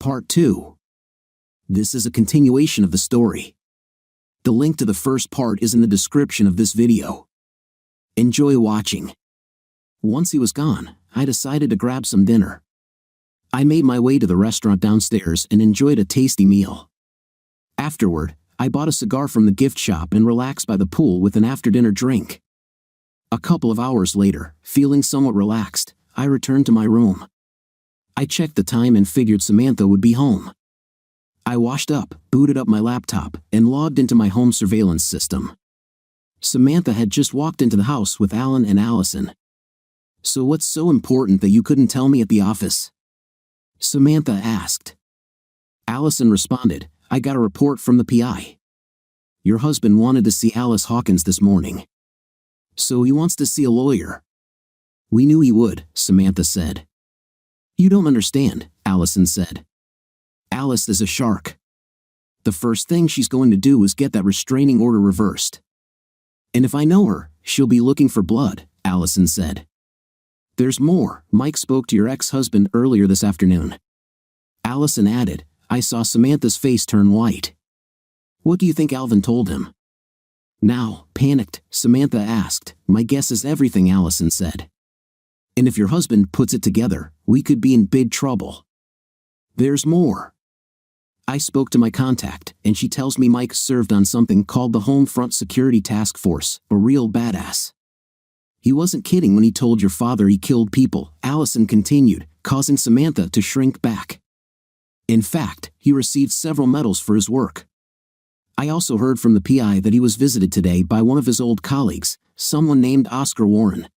Part 2. This is a continuation of the story. The link to the first part is in the description of this video. Enjoy watching. Once he was gone, I decided to grab some dinner. I made my way to the restaurant downstairs and enjoyed a tasty meal. Afterward, I bought a cigar from the gift shop and relaxed by the pool with an after-dinner drink. A couple of hours later, feeling somewhat relaxed, I returned to my room. I checked the time and figured Samantha would be home. I washed up, booted up my laptop, and logged into my home surveillance system. Samantha had just walked into the house with Alan and Allison. "So what's so important that you couldn't tell me at the office?" Samantha asked. Allison responded, "I got a report from the PI. Your husband wanted to see Alice Hawkins this morning. So he wants to see a lawyer." "We knew he would," Samantha said. "You don't understand," Allison said. "Alice is a shark. The first thing she's going to do is get that restraining order reversed. And if I know her, she'll be looking for blood," Allison said. "There's more. Mike spoke to your ex-husband earlier this afternoon." Allison added. I saw Samantha's face turn white. "What do you think Alvin told him?" Now, panicked, Samantha asked. "My guess is everything," Allison said. "And if your husband puts it together, we could be in big trouble." "There's more. I spoke to my contact, and she tells me Mike served on something called the Home Front Security Task Force, a real badass. He wasn't kidding when he told your father he killed people," Allison continued, causing Samantha to shrink back. "In fact, he received several medals for his work. I also heard from the PI that he was visited today by one of his old colleagues, someone named Oscar Warren.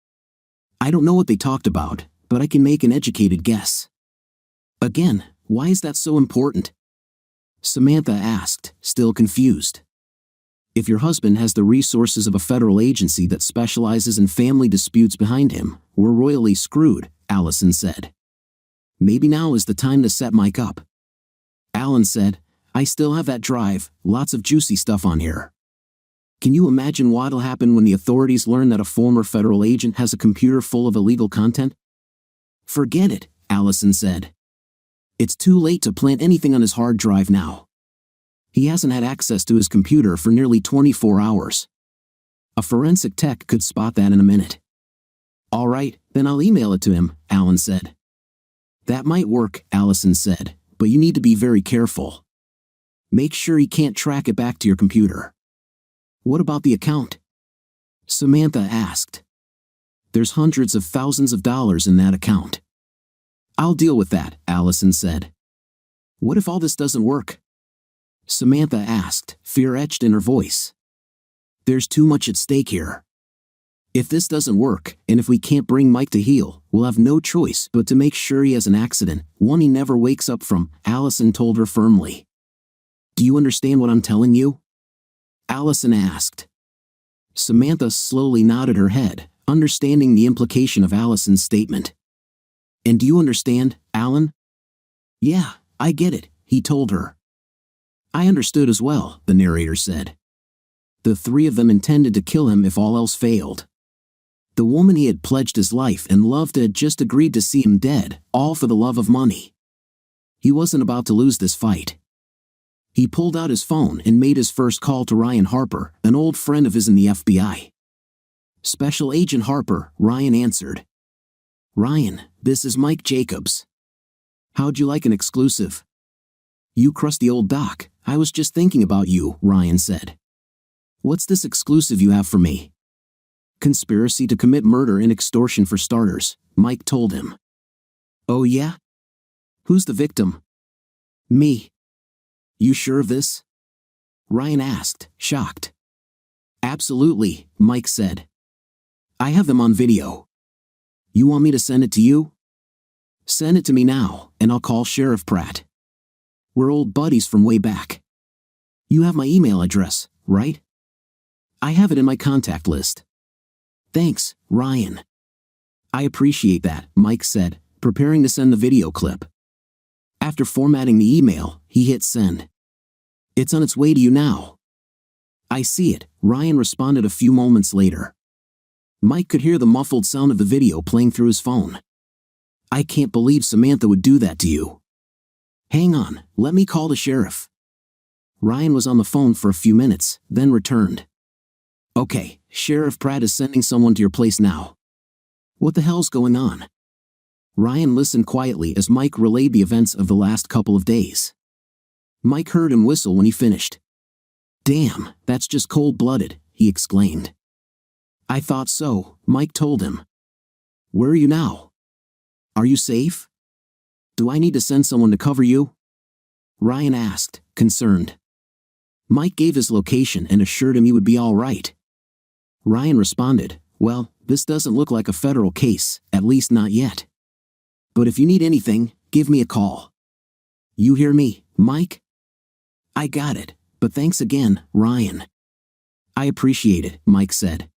I don't know what they talked about, but I can make an educated guess." "Again, why is that so important?" Samantha asked, still confused. "If your husband has the resources of a federal agency that specializes in family disputes behind him, we're royally screwed," Allison said. "Maybe now is the time to set Mike up." Alan said, "I still have that drive, lots of juicy stuff on here. Can you imagine what'll happen when the authorities learn that a former federal agent has a computer full of illegal content?" "Forget it," Allison said. "It's too late to plant anything on his hard drive now. He hasn't had access to his computer for nearly 24 hours. A forensic tech could spot that in a minute." "All right, then I'll email it to him," Alan said. "That might work," Allison said, "but you need to be very careful. Make sure he can't track it back to your computer." "What about the account?" Samantha asked. "There's hundreds of thousands of dollars in that account." "I'll deal with that," Allison said. "What if all this doesn't work?" Samantha asked, fear etched in her voice. "There's too much at stake here. If this doesn't work, and if we can't bring Mike to heel, we'll have no choice but to make sure he has an accident, one he never wakes up from," Allison told her firmly. "Do you understand what I'm telling you?" Allison asked. Samantha slowly nodded her head, understanding the implication of Allison's statement. "And do you understand, Alan?" "Yeah, I get it," he told her. "I understood as well," the narrator said. The three of them intended to kill him if all else failed. The woman he had pledged his life and loved had just agreed to see him dead, all for the love of money. He wasn't about to lose this fight. He pulled out his phone and made his first call to Ryan Harper, an old friend of his in the FBI. "Special Agent Harper," Ryan answered. "Ryan, this is Mike Jacobs. How'd you like an exclusive?" "You crusty old doc, I was just thinking about you," Ryan said. "What's this exclusive you have for me?" "Conspiracy to commit murder and extortion for starters," Mike told him. "Oh yeah? Who's the victim?" "Me." "You sure of this?" Ryan asked, shocked. "Absolutely," Mike said. "I have them on video. You want me to send it to you?" "Send it to me now, and I'll call Sheriff Pratt. We're old buddies from way back. You have my email address, right?" "I have it in my contact list." "Thanks, Ryan." "I appreciate that," Mike said, preparing to send the video clip. After formatting the email, he hit send. "It's on its way to you now." "I see it," Ryan responded a few moments later. Mike could hear the muffled sound of the video playing through his phone. "I can't believe Samantha would do that to you." Hang on, let me call the sheriff. Ryan was on the phone for a few minutes, then returned. Okay, Sheriff Pratt is sending someone to your place now. What the hell's going on? Ryan listened quietly as Mike relayed the events of the last couple of days. Mike heard him whistle when he finished. Damn, that's just cold-blooded, he exclaimed. I thought so, Mike told him. Where are you now? Are you safe? Do I need to send someone to cover you? Ryan asked, concerned. Mike gave his location and assured him he would be all right. Ryan responded, well, this doesn't look like a federal case, at least not yet. But if you need anything, give me a call. You hear me, Mike? I got it, but thanks again, Ryan. I appreciate it, Mike said.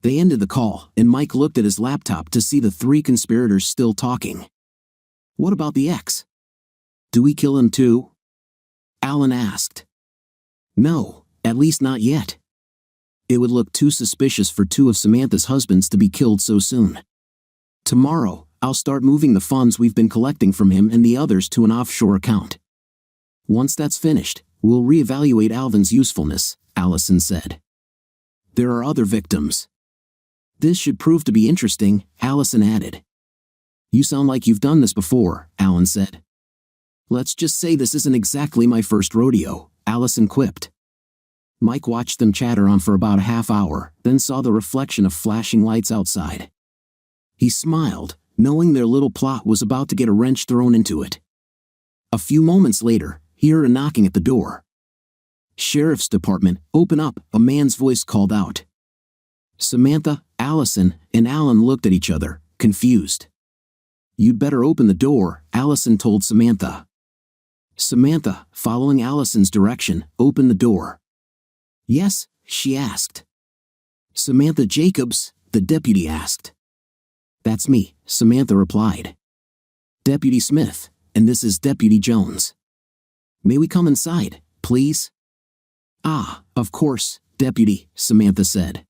They ended the call, and Mike looked at his laptop to see the three conspirators still talking. What about the ex? Do we kill him too? Alan asked. No, at least not yet. It would look too suspicious for two of Samantha's husbands to be killed so soon. Tomorrow, I'll start moving the funds we've been collecting from him and the others to an offshore account. Once that's finished, we'll reevaluate Alvin's usefulness, Allison said. There are other victims. This should prove to be interesting, Allison added. You sound like you've done this before, Alan said. Let's just say this isn't exactly my first rodeo, Allison quipped. Mike watched them chatter on for about a half hour, then saw the reflection of flashing lights outside. He smiled, knowing their little plot was about to get a wrench thrown into it. A few moments later, he heard a knocking at the door. Sheriff's Department, open up, a man's voice called out. Samantha, Allison, and Alan looked at each other, confused. You'd better open the door, Allison told Samantha. Samantha, following Allison's direction, opened the door. Yes, she asked. Samantha Jacobs, the deputy asked. That's me, Samantha replied. Deputy Smith, and this is Deputy Jones. May we come inside, please? Ah, of course, Deputy, Samantha said.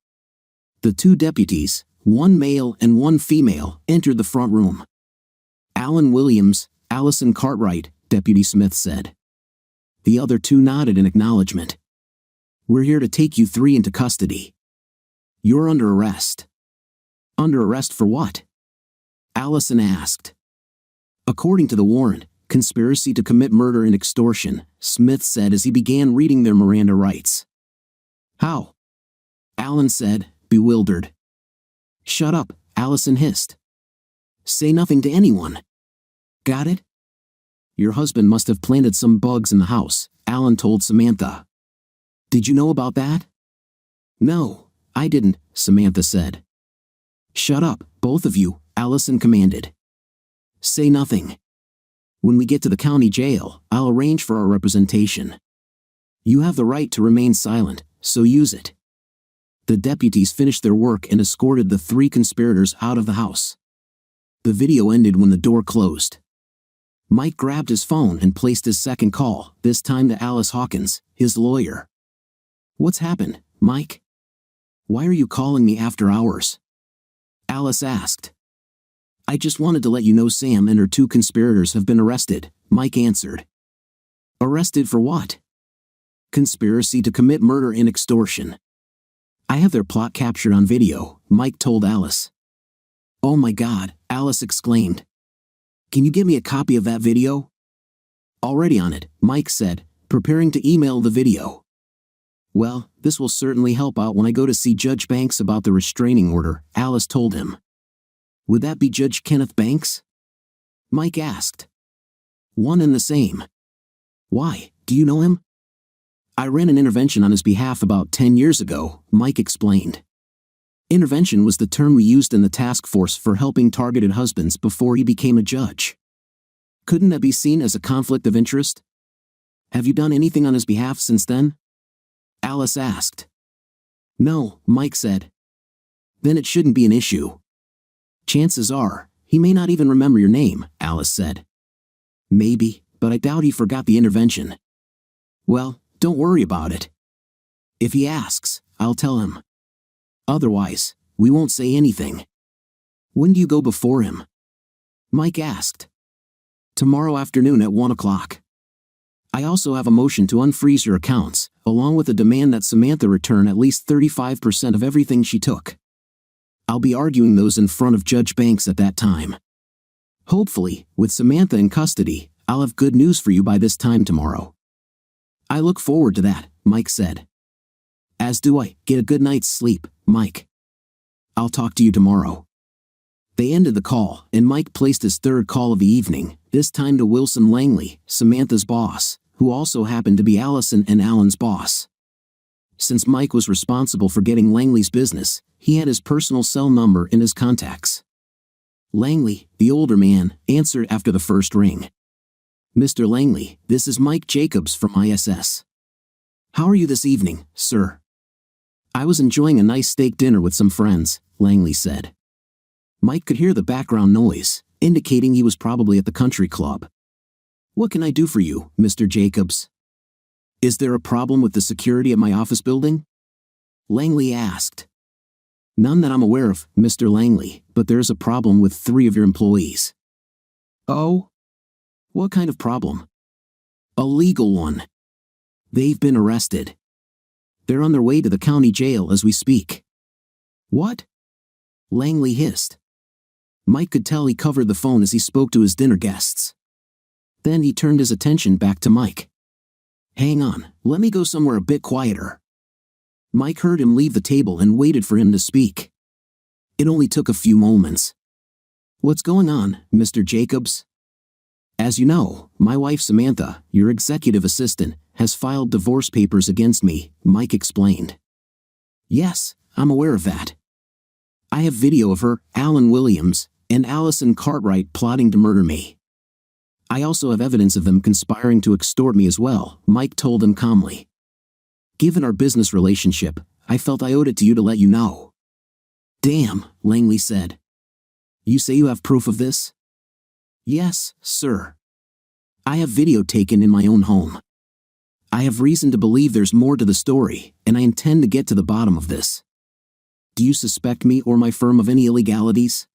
The two deputies, one male and one female, entered the front room. Alan Williams, Allison Cartwright, Deputy Smith said. The other two nodded in acknowledgement. We're here to take you three into custody. You're under arrest. Under arrest for what? Allison asked. According to the warrant, conspiracy to commit murder and extortion, Smith said as he began reading their Miranda rights. How? Alan said, bewildered. Shut up, Allison hissed. Say nothing to anyone. Got it? Your husband must have planted some bugs in the house, Alan told Samantha. Did you know about that? No, I didn't, Samantha said. Shut up, both of you, Allison commanded. Say nothing. When we get to the county jail, I'll arrange for our representation. You have the right to remain silent, so use it. The deputies finished their work and escorted the three conspirators out of the house. The video ended when the door closed. Mike grabbed his phone and placed his second call, this time to Alice Hawkins, his lawyer. What's happened, Mike? Why are you calling me after hours? Alice asked. I just wanted to let you know Sam and her two conspirators have been arrested, Mike answered. Arrested for what? Conspiracy to commit murder and extortion. I have their plot captured on video, Mike told Alice. Oh my God, Alice exclaimed. Can you give me a copy of that video? Already on it, Mike said, preparing to email the video. Well, this will certainly help out when I go to see Judge Banks about the restraining order, Alice told him. Would that be Judge Kenneth Banks? Mike asked. One and the same. Why, do you know him? I ran an intervention on his behalf about 10 years ago, Mike explained. Intervention was the term we used in the task force for helping targeted husbands before he became a judge. Couldn't that be seen as a conflict of interest? Have you done anything on his behalf since then? Alice asked. No, Mike said. Then it shouldn't be an issue. Chances are, he may not even remember your name, Alice said. Maybe, but I doubt he forgot the intervention. Well, don't worry about it. If he asks, I'll tell him. Otherwise, we won't say anything. When do you go before him? Mike asked. Tomorrow afternoon at 1 o'clock. I also have a motion to unfreeze your accounts, along with a demand that Samantha return at least 35% of everything she took. I'll be arguing those in front of Judge Banks at that time. Hopefully, with Samantha in custody, I'll have good news for you by this time tomorrow. I look forward to that, Mike said. As do I. Get a good night's sleep, Mike. I'll talk to you tomorrow. They ended the call, and Mike placed his third call of the evening, this time to Wilson Langley, Samantha's boss, who also happened to be Allison and Alan's boss. Since Mike was responsible for getting Langley's business, he had his personal cell number in his contacts. Langley, the older man, answered after the first ring. Mr. Langley, this is Mike Jacobs from ISS. How are you this evening, sir? I was enjoying a nice steak dinner with some friends, Langley said. Mike could hear the background noise, indicating he was probably at the country club. What can I do for you, Mr. Jacobs? Is there a problem with the security at my office building? Langley asked. None that I'm aware of, Mr. Langley, but there's a problem with 3 of your employees. Oh? What kind of problem? A legal one. They've been arrested. They're on their way to the county jail as we speak. What? Langley hissed. Mike could tell he covered the phone as he spoke to his dinner guests. Then he turned his attention back to Mike. Hang on, let me go somewhere a bit quieter. Mike heard him leave the table and waited for him to speak. It only took a few moments. What's going on, Mr. Jacobs? As you know, my wife Samantha, your executive assistant, has filed divorce papers against me, Mike explained. Yes, I'm aware of that. I have video of her, Alan Williams, and Allison Cartwright plotting to murder me. I also have evidence of them conspiring to extort me as well, Mike told him calmly. Given our business relationship, I felt I owed it to you to let you know. Damn, Langley said. You say you have proof of this? Yes, sir. I have video taken in my own home. I have reason to believe there's more to the story, and I intend to get to the bottom of this. Do you suspect me or my firm of any illegalities?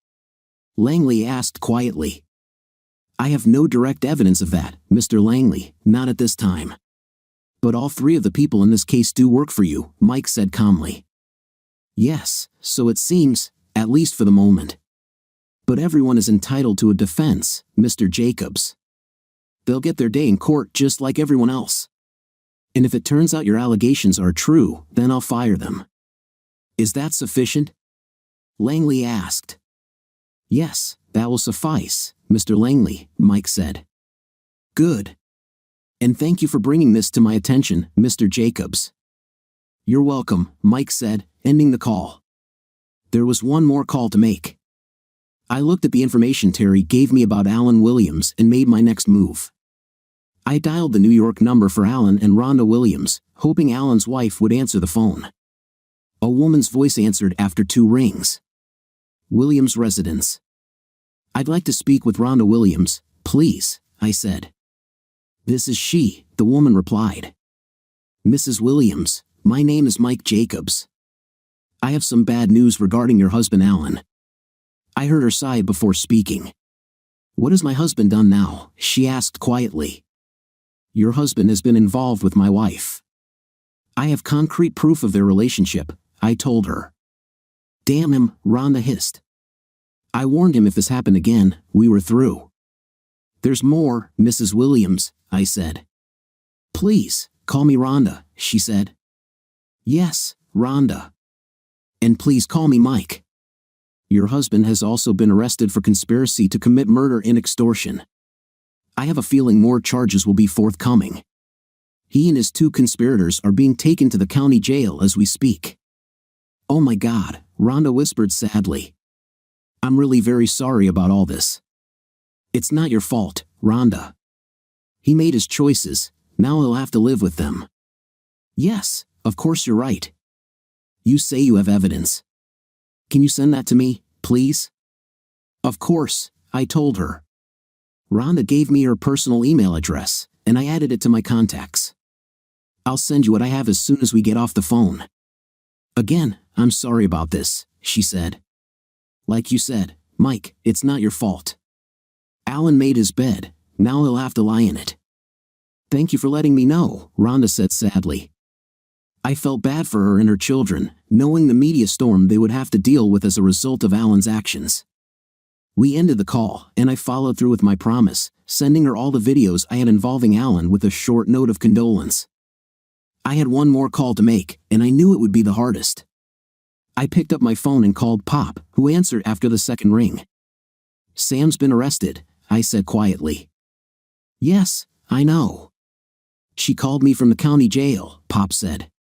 Langley asked quietly. I have no direct evidence of that, Mr. Langley, not at this time. But all 3 of the people in this case do work for you, Mike said calmly. Yes, so it seems, at least for the moment. But everyone is entitled to a defense, Mr. Jacobs. They'll get their day in court just like everyone else. And if it turns out your allegations are true, then I'll fire them. Is that sufficient? Langley asked. Yes, that will suffice, Mr. Langley, Mike said. Good. And thank you for bringing this to my attention, Mr. Jacobs. You're welcome, Mike said, ending the call. There was one more call to make. I looked at the information Terry gave me about Alan Williams and made my next move. I dialed the New York number for Alan and Rhonda Williams, hoping Alan's wife would answer the phone. A woman's voice answered after 2 rings. Williams' residence. I'd like to speak with Rhonda Williams, please, I said. This is she, the woman replied. Mrs. Williams, my name is Mike Jacobs. I have some bad news regarding your husband Alan. I heard her sigh before speaking. What has my husband done now? She asked quietly. Your husband has been involved with my wife. I have concrete proof of their relationship, I told her. Damn him, Rhonda hissed. I warned him if this happened again, we were through. There's more, Mrs. Williams, I said. Please, call me Rhonda, she said. Yes, Rhonda. And please call me Mike. Your husband has also been arrested for conspiracy to commit murder and extortion. I have a feeling more charges will be forthcoming. He and his 2 conspirators are being taken to the county jail as we speak. Oh my God, Rhonda whispered sadly. I'm really very sorry about all this. It's not your fault, Rhonda. He made his choices, now he'll have to live with them. Yes, of course you're right. You say you have evidence. Can you send that to me, please? Of course, I told her. Rhonda gave me her personal email address, and I added it to my contacts. I'll send you what I have as soon as we get off the phone. Again, I'm sorry about this, she said. Like you said, Mike, it's not your fault. Alan made his bed, now he'll have to lie in it. Thank you for letting me know, Rhonda said sadly. I felt bad for her and her children, knowing the media storm they would have to deal with as a result of Alan's actions. We ended the call, and I followed through with my promise, sending her all the videos I had involving Alan with a short note of condolence. I had one more call to make, and I knew it would be the hardest. I picked up my phone and called Pop, who answered after the second ring. Sam's been arrested, I said quietly. Yes, I know. She called me from the county jail, Pop said.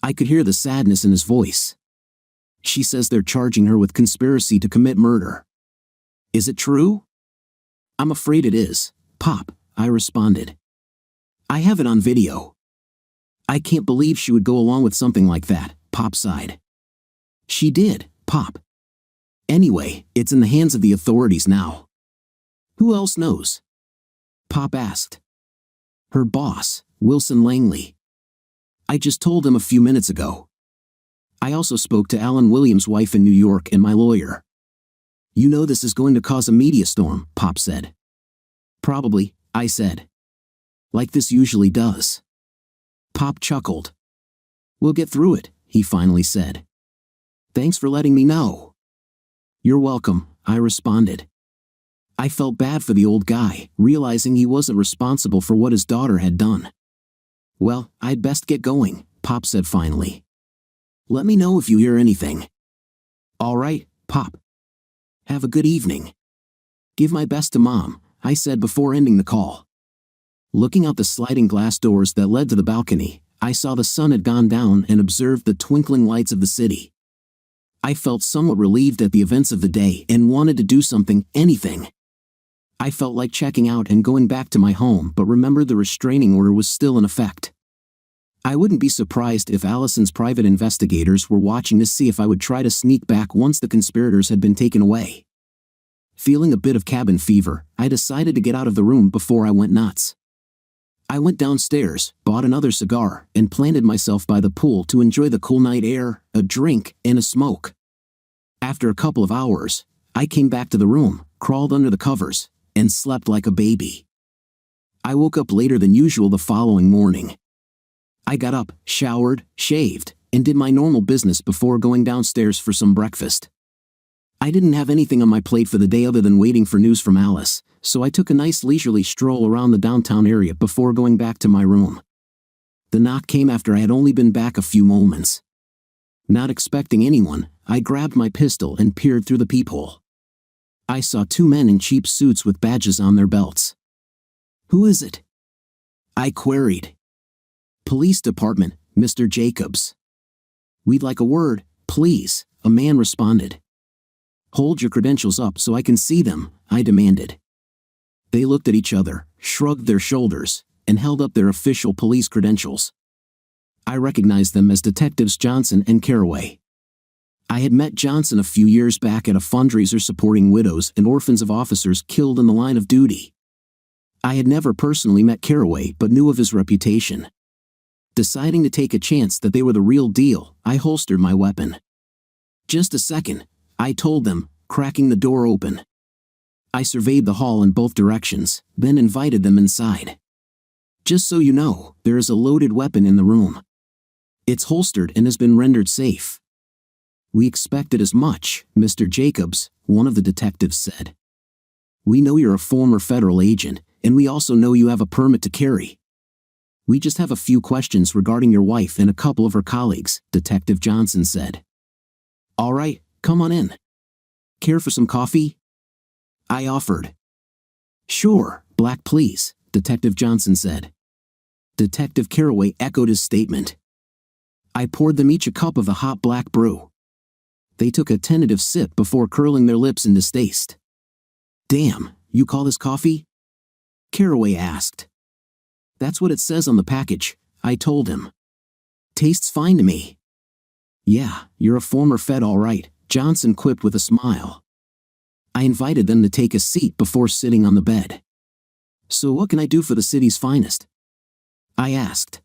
I could hear the sadness in his voice. She says they're charging her with conspiracy to commit murder. Is it true? I'm afraid it is, Pop, I responded. I have it on video. I can't believe she would go along with something like that, Pop sighed. She did, Pop. Anyway, it's in the hands of the authorities now. Who else knows? Pop asked. Her boss, Wilson Langley. I just told him a few minutes ago. I also spoke to Alan Williams' wife in New York and my lawyer. You know this is going to cause a media storm, Pop said. Probably, I said. Like this usually does. Pop chuckled. We'll get through it, he finally said. Thanks for letting me know. You're welcome, I responded. I felt bad for the old guy, realizing he wasn't responsible for what his daughter had done. Well, I'd best get going, Pop said finally. Let me know if you hear anything. All right, Pop. Have a good evening. Give my best to Mom, I said before ending the call. Looking out the sliding glass doors that led to the balcony, I saw the sun had gone down and observed the twinkling lights of the city. I felt somewhat relieved at the events of the day and wanted to do something, anything. I felt like checking out and going back to my home, but remembered the restraining order was still in effect. I wouldn't be surprised if Allison's private investigators were watching to see if I would try to sneak back once the conspirators had been taken away. Feeling a bit of cabin fever, I decided to get out of the room before I went nuts. I went downstairs, bought another cigar, and planted myself by the pool to enjoy the cool night air, a drink, and a smoke. After a couple of hours, I came back to the room, crawled under the covers, and slept like a baby. I woke up later than usual the following morning. I got up, showered, shaved, and did my normal business before going downstairs for some breakfast. I didn't have anything on my plate for the day other than waiting for news from Alice, so I took a nice leisurely stroll around the downtown area before going back to my room. The knock came after I had only been back a few moments. Not expecting anyone, I grabbed my pistol and peered through the peephole. I saw two men in cheap suits with badges on their belts. Who is it? I queried. Police Department, Mr. Jacobs. We'd like a word, please, a man responded. Hold your credentials up so I can see them, I demanded. They looked at each other, shrugged their shoulders, and held up their official police credentials. I recognized them as Detectives Johnson and Caraway. I had met Johnson a few years back at a fundraiser supporting widows and orphans of officers killed in the line of duty. I had never personally met Caraway but knew of his reputation. Deciding to take a chance that they were the real deal, I holstered my weapon. Just a second, I told them, cracking the door open. I surveyed the hall in both directions, then invited them inside. Just so you know, there is a loaded weapon in the room. It's holstered and has been rendered safe. We expected as much, Mr. Jacobs, one of the detectives said. We know you're a former federal agent, and we also know you have a permit to carry. We just have a few questions regarding your wife and a couple of her colleagues, Detective Johnson said. All right, come on in. Care for some coffee? I offered. Sure, black please, Detective Johnson said. Detective Caraway echoed his statement. I poured them each a cup of the hot black brew. They took a tentative sip before curling their lips in distaste. Damn, you call this coffee? Caraway asked. That's what it says on the package, I told him. Tastes fine to me. Yeah, you're a former Fed all right, Johnson quipped with a smile. I invited them to take a seat before sitting on the bed. So what can I do for the city's finest? I asked.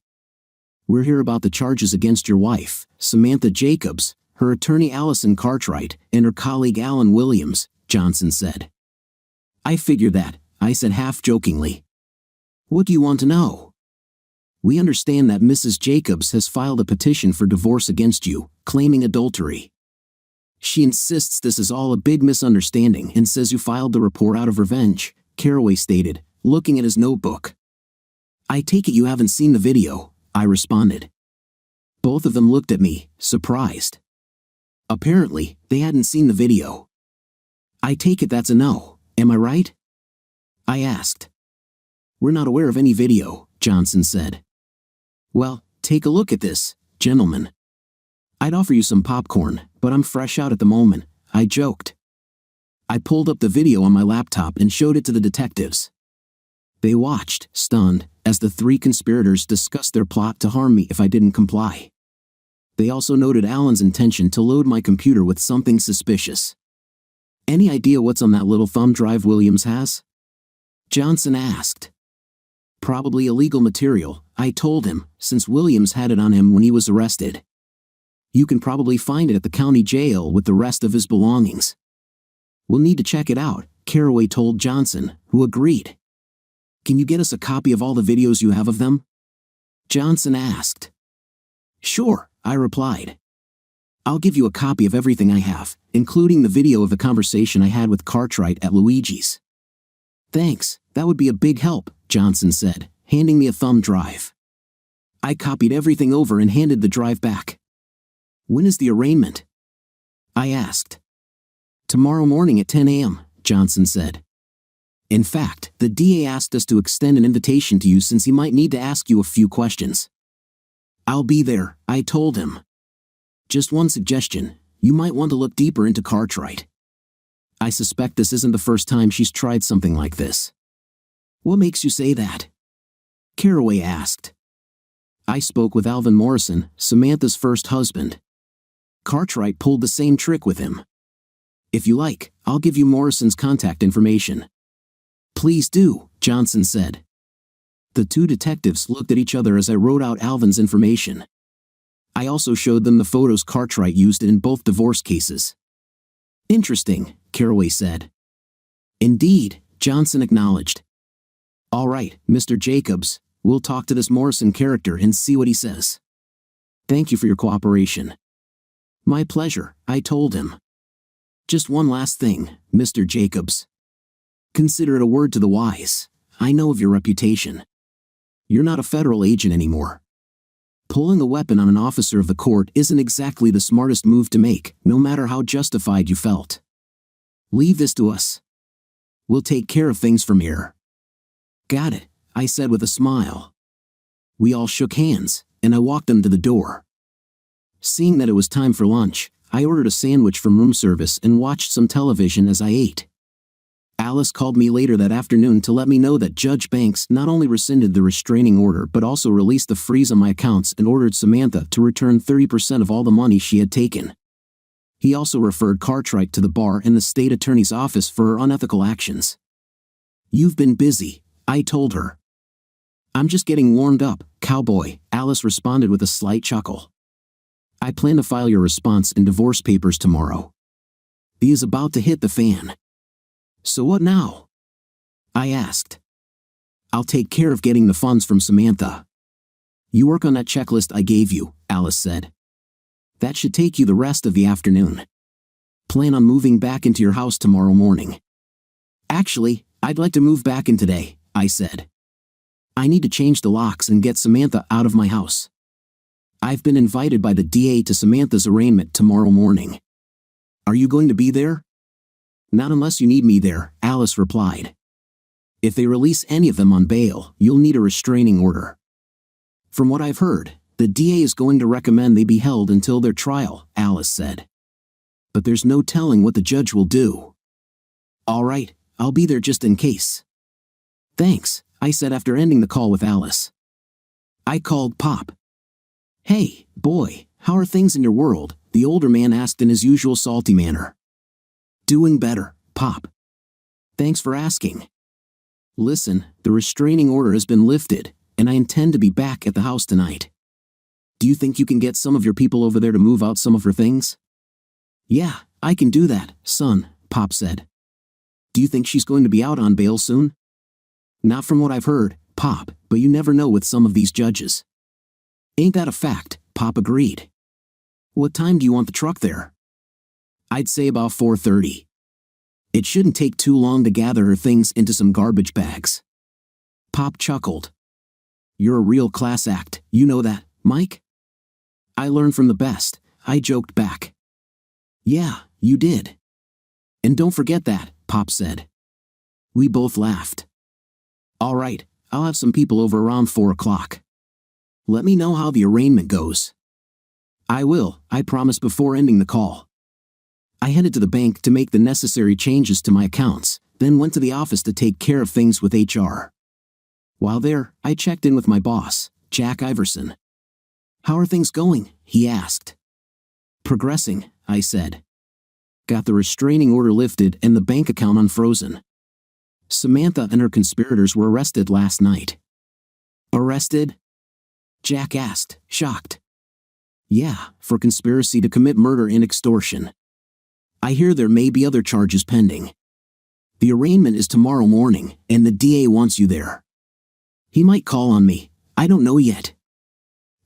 We're here about the charges against your wife, Samantha Jacobs, her attorney Allison Cartwright, and her colleague Alan Williams, Johnson said. I figured that, I said half-jokingly. What do you want to know? We understand that Mrs. Jacobs has filed a petition for divorce against you, claiming adultery. She insists this is all a big misunderstanding and says you filed the report out of revenge, Caraway stated, looking at his notebook. I take it you haven't seen the video, I responded. Both of them looked at me, surprised. Apparently, they hadn't seen the video. I take it that's a no, am I right? I asked. We're not aware of any video, Johnson said. Well, take a look at this, gentlemen. I'd offer you some popcorn, but I'm fresh out at the moment, I joked. I pulled up the video on my laptop and showed it to the detectives. They watched, stunned, as the three conspirators discussed their plot to harm me if I didn't comply. They also noted Alan's intention to load my computer with something suspicious. Any idea what's on that little thumb drive Williams has? Johnson asked. Probably illegal material, I told him, since Williams had it on him when he was arrested. You can probably find it at the county jail with the rest of his belongings. We'll need to check it out, Caraway told Johnson, who agreed. Can you get us a copy of all the videos you have of them? Johnson asked. Sure, I replied. I'll give you a copy of everything I have, including the video of the conversation I had with Cartwright at Luigi's. Thanks, that would be a big help, Johnson said, handing me a thumb drive. I copied everything over and handed the drive back. When is the arraignment? I asked. Tomorrow morning at 10 a.m., Johnson said. In fact, the DA asked us to extend an invitation to you since he might need to ask you a few questions. I'll be there, I told him. Just one suggestion, you might want to look deeper into Cartwright. I suspect this isn't the first time she's tried something like this. What makes you say that? Caraway asked. I spoke with Alvin Morrison, Samantha's first husband. Cartwright pulled the same trick with him. If you like, I'll give you Morrison's contact information. Please do, Johnson said. The two detectives looked at each other as I wrote out Alvin's information. I also showed them the photos Cartwright used in both divorce cases. Interesting, Caraway said. Indeed, Johnson acknowledged. All right, Mr. Jacobs, we'll talk to this Morrison character and see what he says. Thank you for your cooperation. My pleasure, I told him. Just one last thing, Mr. Jacobs. Consider it a word to the wise. I know of your reputation. You're not a federal agent anymore. Pulling a weapon on an officer of the court isn't exactly the smartest move to make, no matter how justified you felt. Leave this to us. We'll take care of things from here. Got it, I said with a smile. We all shook hands, and I walked them to the door. Seeing that it was time for lunch, I ordered a sandwich from room service and watched some television as I ate. Alice called me later that afternoon to let me know that Judge Banks not only rescinded the restraining order but also released the freeze on my accounts and ordered Samantha to return 30% of all the money she had taken. He also referred Cartwright to the bar and the state attorney's office for her unethical actions. You've been busy, I told her. I'm just getting warmed up, cowboy, Alice responded with a slight chuckle. I plan to file your response in divorce papers tomorrow. He is about to hit the fan. So what now? I asked. I'll take care of getting the funds from Samantha. You work on that checklist I gave you, Alice said. That should take you the rest of the afternoon. Plan on moving back into your house tomorrow morning. Actually, I'd like to move back in today, I said. I need to change the locks and get Samantha out of my house. I've been invited by the DA to Samantha's arraignment tomorrow morning. Are you going to be there? Not unless you need me there, Alice replied. If they release any of them on bail, you'll need a restraining order. From what I've heard, the DA is going to recommend they be held until their trial, Alice said. But there's no telling what the judge will do. All right, I'll be there just in case. Thanks, I said after ending the call with Alice. I called Pop. Hey, boy, how are things in your world? The older man asked in his usual salty manner. Doing better, Pop. Thanks for asking. Listen, the restraining order has been lifted, and I intend to be back at the house tonight. Do you think you can get some of your people over there to move out some of her things? Yeah, I can do that, son, Pop said. Do you think she's going to be out on bail soon? Not from what I've heard, Pop, but you never know with some of these judges. Ain't that a fact? Pop agreed. What time do you want the truck there? I'd say about 4:30. It shouldn't take too long to gather her things into some garbage bags. Pop chuckled. You're a real class act, you know that, Mike? I learned from the best, I joked back. Yeah, you did. And don't forget that, Pop said. We both laughed. All right, I'll have some people over around 4 o'clock. Let me know how the arraignment goes. I will, I promised before ending the call. I headed to the bank to make the necessary changes to my accounts, then went to the office to take care of things with HR. While there, I checked in with my boss, Jack Iverson. How are things going? He asked. Progressing, I said. Got the restraining order lifted and the bank account unfrozen. Samantha and her conspirators were arrested last night. Arrested? Jack asked, shocked. Yeah, for conspiracy to commit murder and extortion. I hear there may be other charges pending. The arraignment is tomorrow morning, and the DA wants you there. He might call on me, I don't know yet.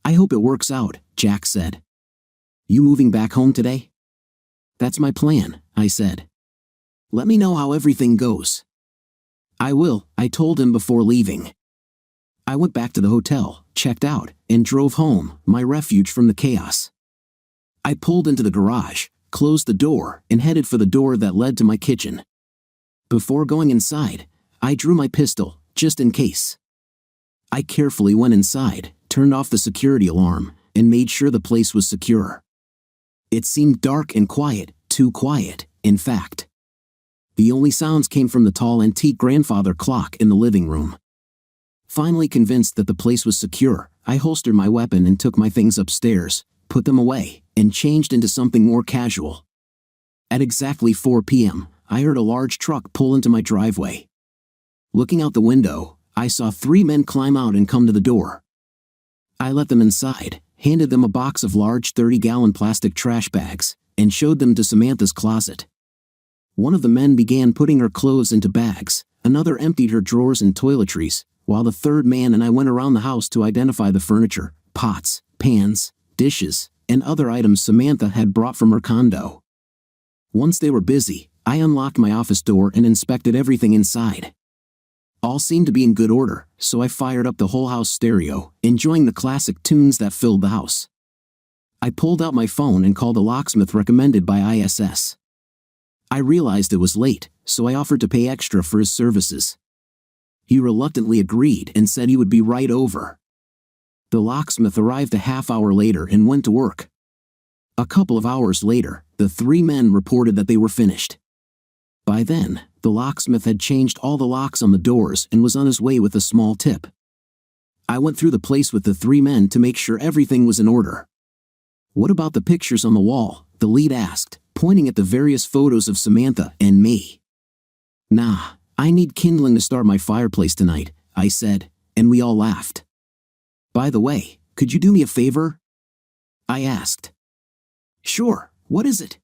I hope it works out, Jack said. You moving back home today? That's my plan, I said. Let me know how everything goes. I will, I told him before leaving. I went back to the hotel, checked out, and drove home, my refuge from the chaos. I pulled into the garage, closed the door, and headed for the door that led to my kitchen. Before going inside, I drew my pistol, just in case. I carefully went inside, turned off the security alarm, and made sure the place was secure. It seemed dark and quiet, too quiet, in fact. The only sounds came from the tall antique grandfather clock in the living room. Finally convinced that the place was secure, I holstered my weapon and took my things upstairs, put them away, and changed into something more casual. At exactly 4 p.m., I heard a large truck pull into my driveway. Looking out the window, I saw 3 men climb out and come to the door. I let them inside, handed them a box of large 30-gallon plastic trash bags, and showed them to Samantha's closet. One of the men began putting her clothes into bags, another emptied her drawers and toiletries, while the third man and I went around the house to identify the furniture, pots, pans, dishes, and other items Samantha had brought from her condo. Once they were busy, I unlocked my office door and inspected everything inside. All seemed to be in good order, so I fired up the whole house stereo, enjoying the classic tunes that filled the house. I pulled out my phone and called a locksmith recommended by ISS. I realized it was late, so I offered to pay extra for his services. He reluctantly agreed and said he would be right over. The locksmith arrived a half hour later and went to work. A couple of hours later, the 3 men reported that they were finished. By then, the locksmith had changed all the locks on the doors and was on his way with a small tip. I went through the place with the 3 men to make sure everything was in order. What about the pictures on the wall? The lead asked, pointing at the various photos of Samantha and me. Nah, I need kindling to start my fireplace tonight, I said, and we all laughed. By the way, could you do me a favor? I asked. Sure, what is it?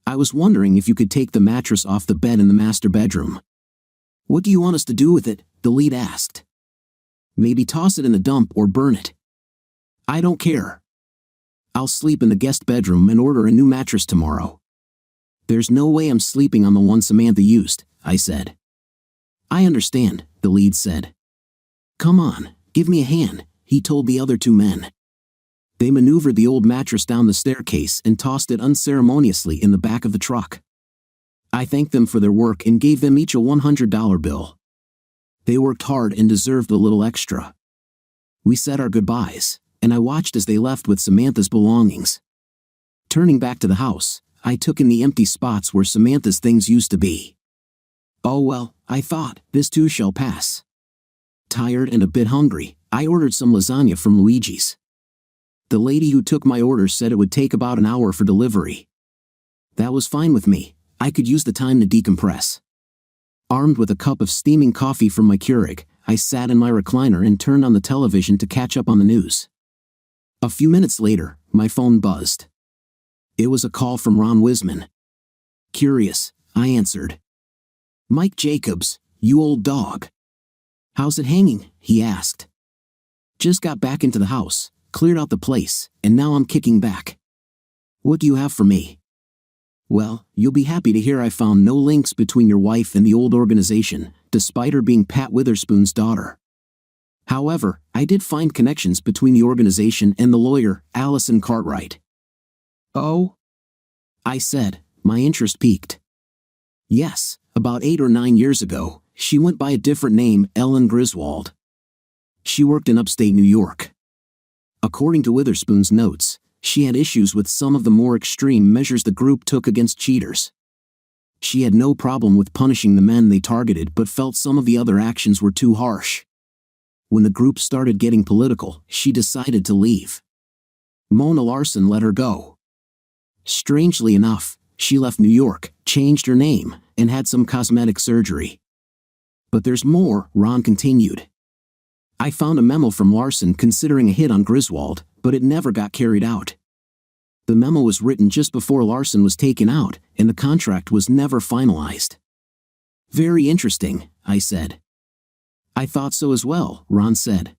I was wondering if you could take the mattress off the bed in the master bedroom. What do you want us to do with it? The lead asked. Maybe toss it in the dump or burn it. I don't care. I'll sleep in the guest bedroom and order a new mattress tomorrow. There's no way I'm sleeping on the one Samantha used, I said. I understand, the lead said. Come on, give me a hand, he told the other 2 men. They maneuvered the old mattress down the staircase and tossed it unceremoniously in the back of the truck. I thanked them for their work and gave them each a $100 bill. They worked hard and deserved a little extra. We said our goodbyes, and I watched as they left with Samantha's belongings. Turning back to the house, I took in the empty spots where Samantha's things used to be. Oh well, I thought, this too shall pass. Tired and a bit hungry, I ordered some lasagna from Luigi's. The lady who took my order said it would take about an hour for delivery. That was fine with me, I could use the time to decompress. Armed with a cup of steaming coffee from my Keurig, I sat in my recliner and turned on the television to catch up on the news. A few minutes later, my phone buzzed. It was a call from Ron Wiseman. Curious, I answered. Mike Jacobs, you old dog. "How's it hanging?" he asked. "Just got back into the house, cleared out the place, and now I'm kicking back. What do you have for me?" "Well, you'll be happy to hear I found no links between your wife and the old organization, despite her being Pat Witherspoon's daughter. However, I did find connections between the organization and the lawyer, Allison Cartwright." "Oh?" I said, my interest piqued. "Yes, about 8 or 9 years ago, she went by a different name, Ellen Griswold. She worked in upstate New York. According to Witherspoon's notes, she had issues with some of the more extreme measures the group took against cheaters. She had no problem with punishing the men they targeted but felt some of the other actions were too harsh. When the group started getting political, she decided to leave. Mona Larson let her go. Strangely enough, she left New York, changed her name, and had some cosmetic surgery. But there's more," Ron continued. "I found a memo from Larson considering a hit on Griswold, but it never got carried out. The memo was written just before Larson was taken out, and the contract was never finalized." "Very interesting," I said. "I thought so as well," Ron said.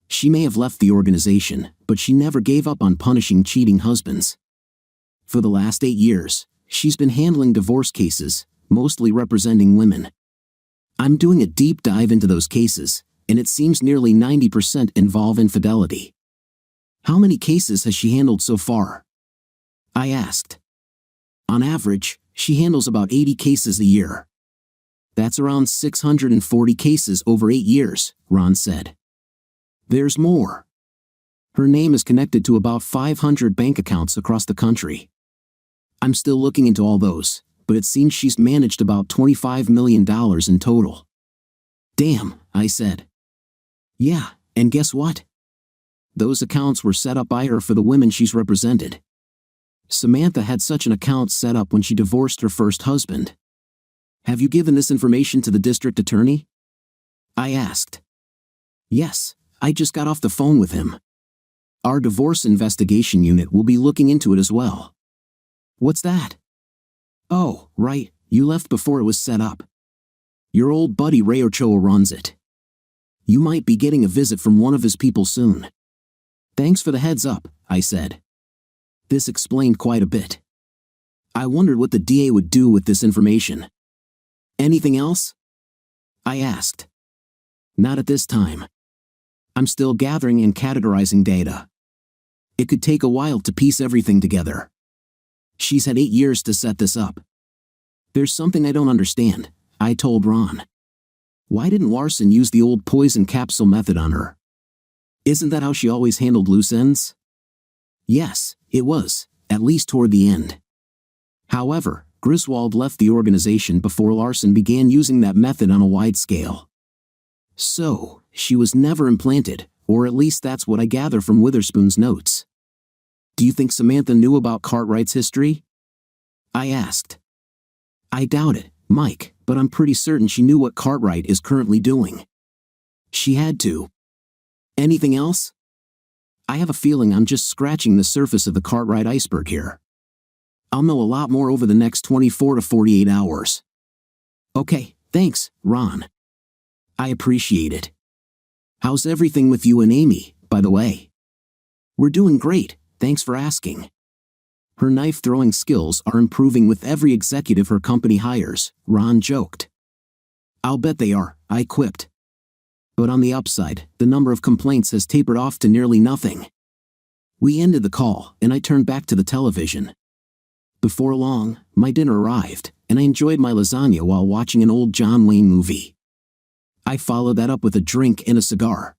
"She may have left the organization, but she never gave up on punishing cheating husbands. For the last 8 years, she's been handling divorce cases, mostly representing women. I'm doing a deep dive into those cases, and it seems nearly 90% involve infidelity." "How many cases has she handled so far?" I asked. "On average, she handles about 80 cases a year." "That's around 640 cases over 8 years, Ron said. "There's more. Her name is connected to about 500 bank accounts across the country. I'm still looking into all those, but it seems she's managed about $25 million in total." "Damn," I said. "Yeah, and guess what? Those accounts were set up by her for the women she's represented. Samantha had such an account set up when she divorced her first husband." "Have you given this information to the district attorney?" I asked. "Yes, I just got off the phone with him. Our divorce investigation unit will be looking into it as well." "What's that?" "Oh, right, you left before it was set up. Your old buddy Ray Ochoa runs it. You might be getting a visit from one of his people soon." "Thanks for the heads up," I said. This explained quite a bit. I wondered what the DA would do with this information. "Anything else?" I asked. "Not at this time. I'm still gathering and categorizing data. It could take a while to piece everything together. She's had 8 years to set this up. There's something I don't understand," I told Ron. "Why didn't Larson use the old poison capsule method on her? Isn't that how she always handled loose ends?" "Yes, it was, at least toward the end. However, Griswold left the organization before Larson began using that method on a wide scale. So, she was never implanted, or at least that's what I gather from Witherspoon's notes." "Do you think Samantha knew about Cartwright's history?" I asked. "I doubt it, Mike, but I'm pretty certain she knew what Cartwright is currently doing. She had to. Anything else?" "I have a feeling I'm just scratching the surface of the Cartwright iceberg here. I'll know a lot more over the next 24 to 48 hours." "Okay, thanks, Ron. I appreciate it. How's everything with you and Amy, by the way?" "We're doing great, thanks for asking. Her knife-throwing skills are improving with every executive her company hires," Ron joked. "I'll bet they are," I quipped. "But on the upside, the number of complaints has tapered off to nearly nothing." We ended the call, and I turned back to the television. Before long, my dinner arrived, and I enjoyed my lasagna while watching an old John Wayne movie. I followed that up with a drink and a cigar.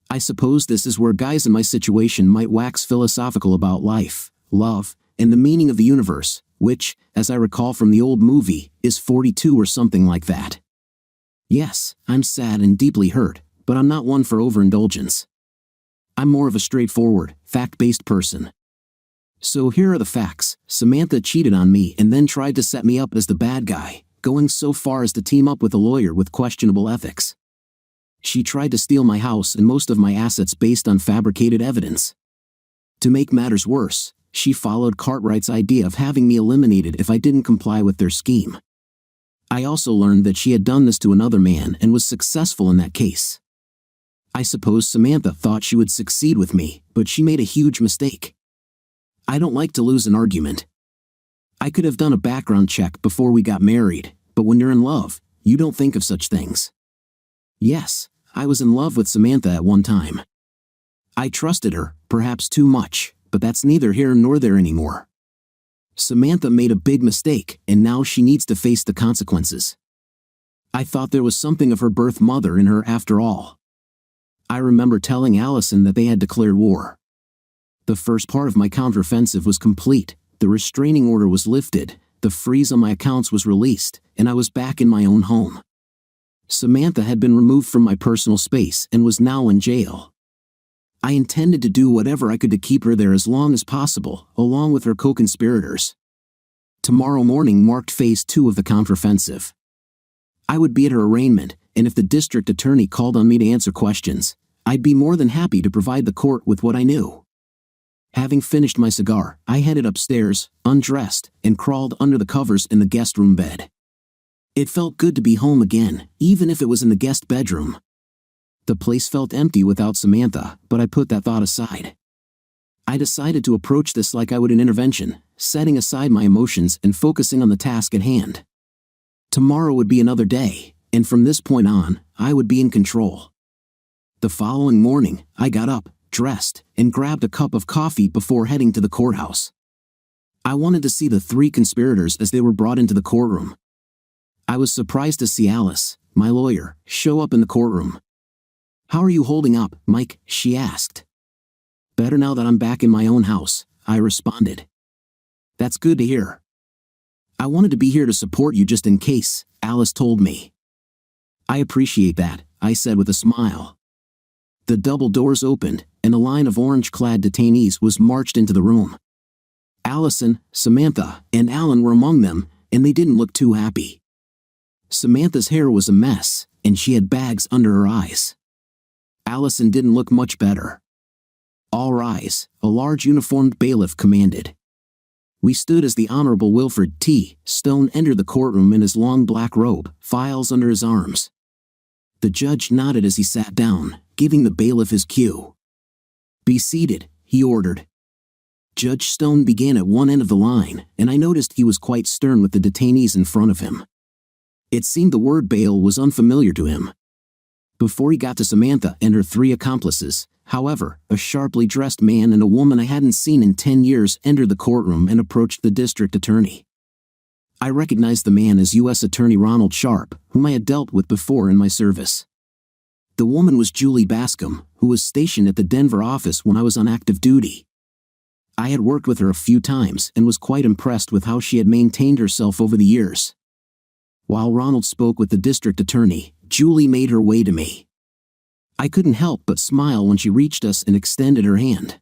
I suppose this is where guys in my situation might wax philosophical about life, love, and the meaning of the universe, which, as I recall from the old movie, is 42 or something like that. Yes, I'm sad and deeply hurt, but I'm not one for overindulgence. I'm more of a straightforward, fact-based person. So here are the facts. Samantha cheated on me and then tried to set me up as the bad guy, going so far as to team up with a lawyer with questionable ethics. She tried to steal my house and most of my assets based on fabricated evidence. To make matters worse, she followed Cartwright's idea of having me eliminated if I didn't comply with their scheme. I also learned that she had done this to another man and was successful in that case. I suppose Samantha thought she would succeed with me, but she made a huge mistake. I don't like to lose an argument. I could have done a background check before we got married, but when you're in love, you don't think of such things. Yes, I was in love with Samantha at one time. I trusted her, perhaps too much, but that's neither here nor there anymore. Samantha made a big mistake, and now she needs to face the consequences. I thought there was something of her birth mother in her after all. I remember telling Allison that they had declared war. The first part of my counteroffensive was complete, the restraining order was lifted, the freeze on my accounts was released, and I was back in my own home. Samantha had been removed from my personal space and was now in jail. I intended to do whatever I could to keep her there as long as possible, along with her co-conspirators. Tomorrow morning marked phase 2 of the counteroffensive. I would be at her arraignment, and if the district attorney called on me to answer questions, I'd be more than happy to provide the court with what I knew. Having finished my cigar, I headed upstairs, undressed, and crawled under the covers in the guest room bed. It felt good to be home again, even if it was in the guest bedroom. The place felt empty without Samantha, but I put that thought aside. I decided to approach this like I would an intervention, setting aside my emotions and focusing on the task at hand. Tomorrow would be another day, and from this point on, I would be in control. The following morning, I got up, dressed, and grabbed a cup of coffee before heading to the courthouse. I wanted to see the 3 conspirators as they were brought into the courtroom. I was surprised to see Alice, my lawyer, show up in the courtroom. "How are you holding up, Mike?" she asked. "Better now that I'm back in my own house," I responded. "That's good to hear. I wanted to be here to support you just in case," Alice told me. "I appreciate that," I said with a smile. The double doors opened, and a line of orange-clad detainees was marched into the room. Allison, Samantha, and Alan were among them, and they didn't look too happy. Samantha's hair was a mess, and she had bags under her eyes. Allison didn't look much better. "All rise," a large uniformed bailiff commanded. We stood as the Honorable Wilfred T. Stone entered the courtroom in his long black robe, files under his arms. The judge nodded as he sat down, giving the bailiff his cue. "Be seated," he ordered. Judge Stone began at one end of the line, and I noticed he was quite stern with the detainees in front of him. It seemed the word bail was unfamiliar to him. Before he got to Samantha and her 3 accomplices, however, a sharply dressed man and a woman I hadn't seen in 10 years entered the courtroom and approached the district attorney. I recognized the man as U.S. Attorney Ronald Sharp, whom I had dealt with before in my service. The woman was Julie Bascom, who was stationed at the Denver office when I was on active duty. I had worked with her a few times and was quite impressed with how she had maintained herself over the years. While Ronald spoke with the district attorney, Julie made her way to me. I couldn't help but smile when she reached us and extended her hand.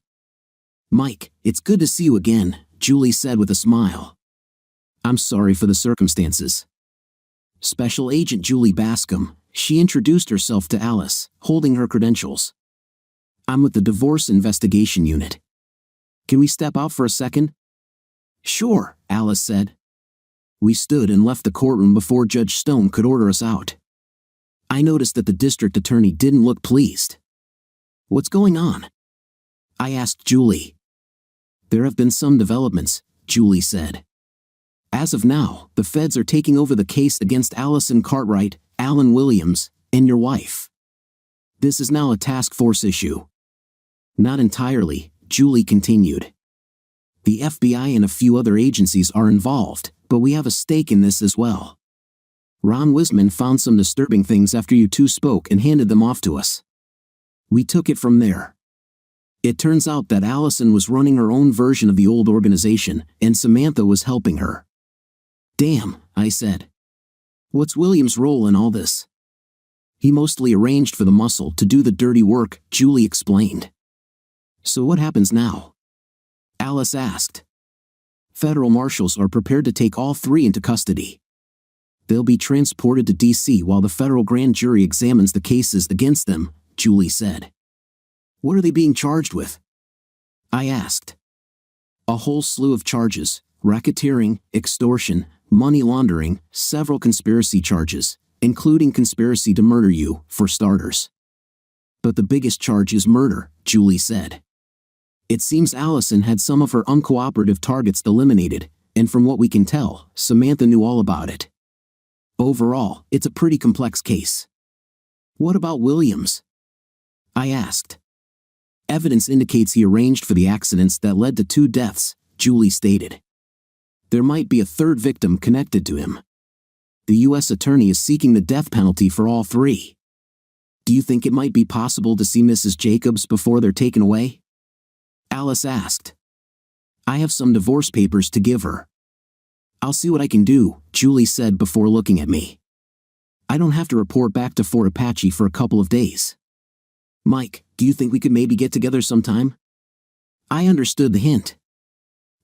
"Mike, it's good to see you again," Julie said with a smile. "I'm sorry for the circumstances." Special Agent Julie Bascom, she introduced herself to Alice, holding her credentials. "I'm with the Divorce Investigation Unit. Can we step out for a second?" "Sure," Alice said. We stood and left the courtroom before Judge Stone could order us out. I noticed that the district attorney didn't look pleased. "What's going on?" I asked Julie. "There have been some developments," Julie said. "As of now, the feds are taking over the case against Allison Cartwright, Alan Williams, and your wife. This is now a task force issue." "Not entirely," Julie continued. "The FBI and a few other agencies are involved, but we have a stake in this as well. Ron Wiseman found some disturbing things after you 2 spoke and handed them off to us. We took it from there. It turns out that Allison was running her own version of the old organization, and Samantha was helping her." "Damn," I said. "What's Williams' role in all this?" "He mostly arranged for the muscle to do the dirty work," Julie explained. "So what happens now?" Alice asked. "Federal marshals are prepared to take all 3 into custody. They'll be transported to D.C. while the federal grand jury examines the cases against them," Julie said. "What are they being charged with?" I asked. "A whole slew of charges: racketeering, extortion, money laundering, several conspiracy charges, including conspiracy to murder you, for starters. But the biggest charge is murder, Julie said. It seems Allison had some of her uncooperative targets eliminated, and from what we can tell, Samantha knew all about it. Overall, it's a pretty complex case. What about Williams? I asked. Evidence indicates he arranged for the accidents that led to 2 deaths, Julie stated. There might be a 3rd victim connected to him. The U.S. attorney is seeking the death penalty for all 3. Do you think it might be possible to see Mrs. Jacobs before they're taken away? Alice asked. I have some divorce papers to give her. I'll see what I can do, Julie said before looking at me. I don't have to report back to Fort Apache for a couple of days. Mike, do you think we could maybe get together sometime? I understood the hint.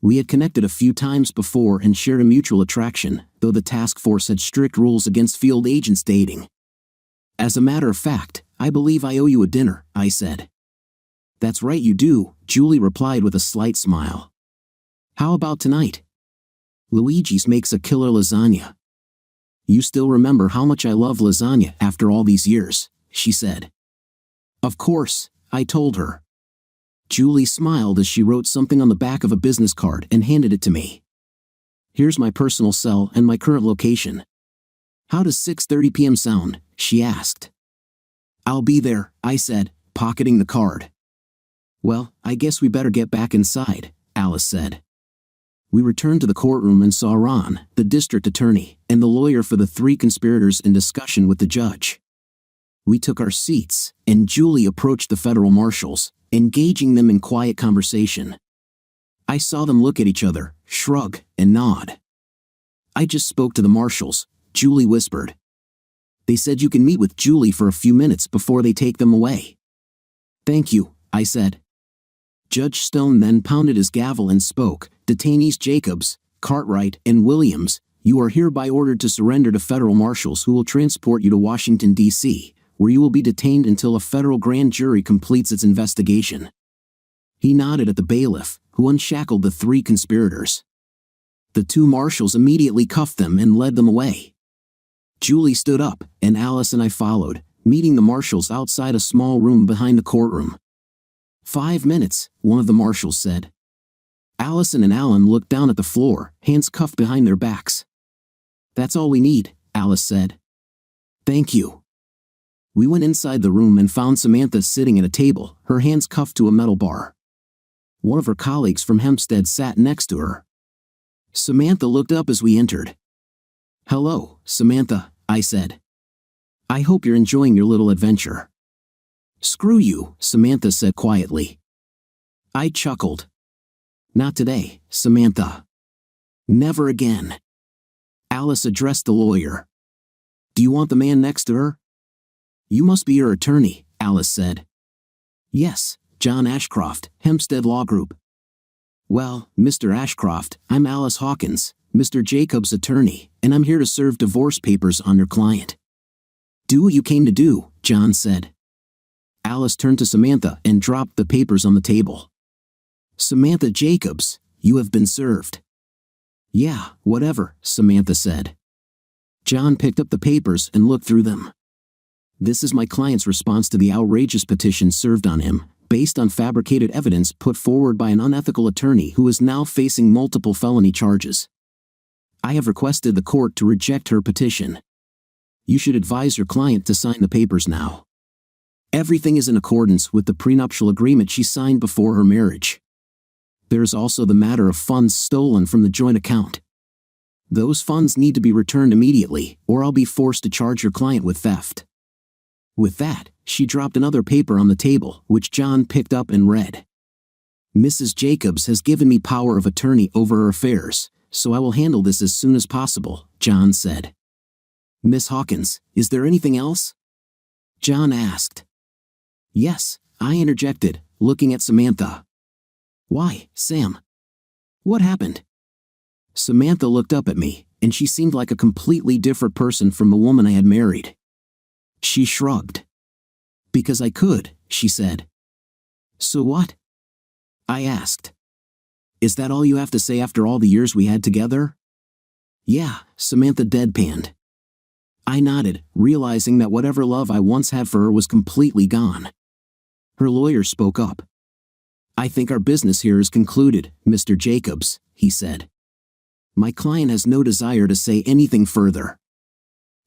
We had connected a few times before and shared a mutual attraction, though the task force had strict rules against field agents dating. As a matter of fact, I believe I owe you a dinner, I said. That's right you do, Julie replied with a slight smile. How about tonight? Luigi's makes a killer lasagna. You still remember how much I love lasagna after all these years, she said. Of course, I told her. Julie smiled as she wrote something on the back of a business card and handed it to me. Here's my personal cell and my current location. How does 6:30 p.m. sound? She asked. I'll be there, I said, pocketing the card. Well, I guess we better get back inside, Alice said. We returned to the courtroom and saw Ron, the district attorney, and the lawyer for the 3 conspirators in discussion with the judge. We took our seats, and Julie approached the federal marshals, engaging them in quiet conversation. I saw them look at each other, shrug, and nod. I just spoke to the marshals, Julie whispered. They said you can meet with Julie for a few minutes before they take them away. Thank you, I said. Judge Stone then pounded his gavel and spoke. Detainees Jacobs, Cartwright, and Williams, you are hereby ordered to surrender to federal marshals who will transport you to Washington, D.C., where you will be detained until a federal grand jury completes its investigation. He nodded at the bailiff, who unshackled the 3 conspirators. The 2 marshals immediately cuffed them and led them away. Julie stood up, and Alice and I followed, meeting the marshals outside a small room behind the courtroom. 5 minutes, one of the marshals said. Allison and Alan looked down at the floor, hands cuffed behind their backs. That's all we need, Alice said. Thank you. We went inside the room and found Samantha sitting at a table, her hands cuffed to a metal bar. One of her colleagues from Hempstead sat next to her. Samantha looked up as we entered. Hello, Samantha, I said. I hope you're enjoying your little adventure. Screw you, Samantha said quietly. I chuckled. Not today, Samantha. Never again. Alice addressed the lawyer. Do you want the man next to her? You must be your attorney, Alice said. Yes, John Ashcroft, Hempstead Law Group. Well, Mr. Ashcroft, I'm Alice Hawkins, Mr. Jacobs' attorney, and I'm here to serve divorce papers on your client. Do what you came to do, John said. Alice turned to Samantha and dropped the papers on the table. Samantha Jacobs, you have been served. Yeah, whatever, Samantha said. John picked up the papers and looked through them. This is my client's response to the outrageous petition served on him, based on fabricated evidence put forward by an unethical attorney who is now facing multiple felony charges. I have requested the court to reject her petition. You should advise your client to sign the papers now. Everything is in accordance with the prenuptial agreement she signed before her marriage. There is also the matter of funds stolen from the joint account. Those funds need to be returned immediately, or I'll be forced to charge your client with theft. With that, she dropped another paper on the table, which John picked up and read. Mrs. Jacobs has given me power of attorney over her affairs, so I will handle this as soon as possible, John said. Miss Hawkins, is there anything else? John asked. Yes, I interjected, looking at Samantha. Why, Sam? What happened? Samantha looked up at me, and she seemed like a completely different person from the woman I had married. She shrugged. Because I could, she said. So what? I asked. Is that all you have to say after all the years we had together? Yeah, Samantha deadpanned. I nodded, realizing that whatever love I once had for her was completely gone. Her lawyer spoke up. I think our business here is concluded, Mr. Jacobs, he said. My client has no desire to say anything further.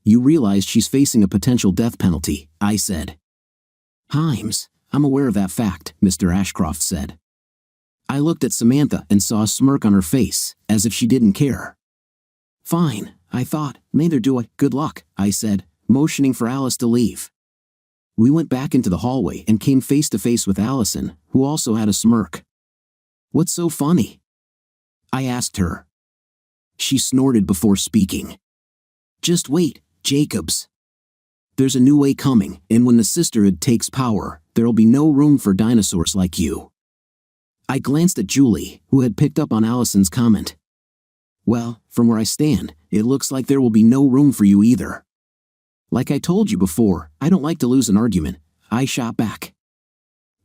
You realize she's facing a potential death penalty, I said. Himes, I'm aware of that fact, Mr. Ashcroft said. I looked at Samantha and saw a smirk on her face, as if she didn't care. Fine, I thought, neither do I. Good luck, I said, motioning for Alice to leave. We went back into the hallway and came face to face with Allison, who also had a smirk. What's so funny? I asked her. She snorted before speaking. Just wait, Jacobs. There's a new way coming, and when the sisterhood takes power, there'll be no room for dinosaurs like you. I glanced at Julie, who had picked up on Allison's comment. Well, from where I stand, it looks like there will be no room for you either. Like I told you before, I don't like to lose an argument, I shot back.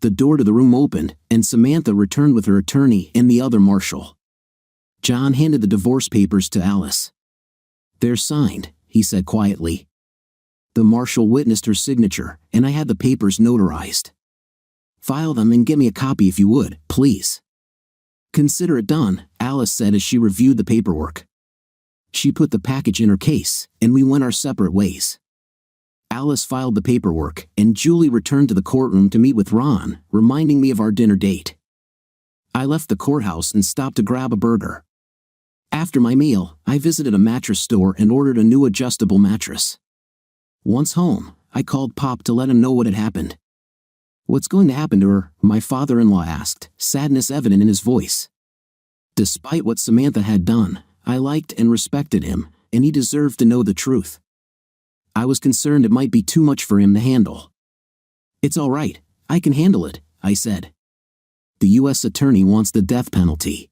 The door to the room opened, and Samantha returned with her attorney and the other marshal. John handed the divorce papers to Alice. They're signed, he said quietly. The marshal witnessed her signature, and I had the papers notarized. File them and get me a copy if you would, please. Consider it done, Alice said as she reviewed the paperwork. She put the package in her case, and we went our separate ways. Alice filed the paperwork, and Julie returned to the courtroom to meet with Ron, reminding me of our dinner date. I left the courthouse and stopped to grab a burger. After my meal, I visited a mattress store and ordered a new adjustable mattress. Once home, I called Pop to let him know what had happened. What's going to happen to her? My father-in-law asked, sadness evident in his voice. Despite what Samantha had done, I liked and respected him, and he deserved to know the truth. I was concerned it might be too much for him to handle. It's all right, I can handle it, I said. The U.S. attorney wants the death penalty.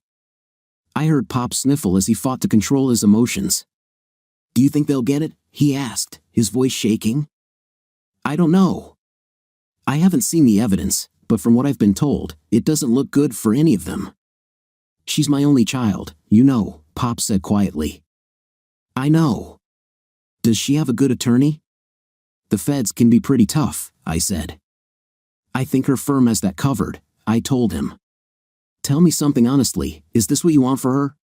I heard Pop sniffle as he fought to control his emotions. Do you think they'll get it? He asked, his voice shaking. I don't know. I haven't seen the evidence, but from what I've been told, it doesn't look good for any of them. She's my only child, you know, Pop said quietly. I know. Does she have a good attorney? The feds can be pretty tough, I said. I think her firm has that covered, I told him. Tell me something honestly, is this what you want for her?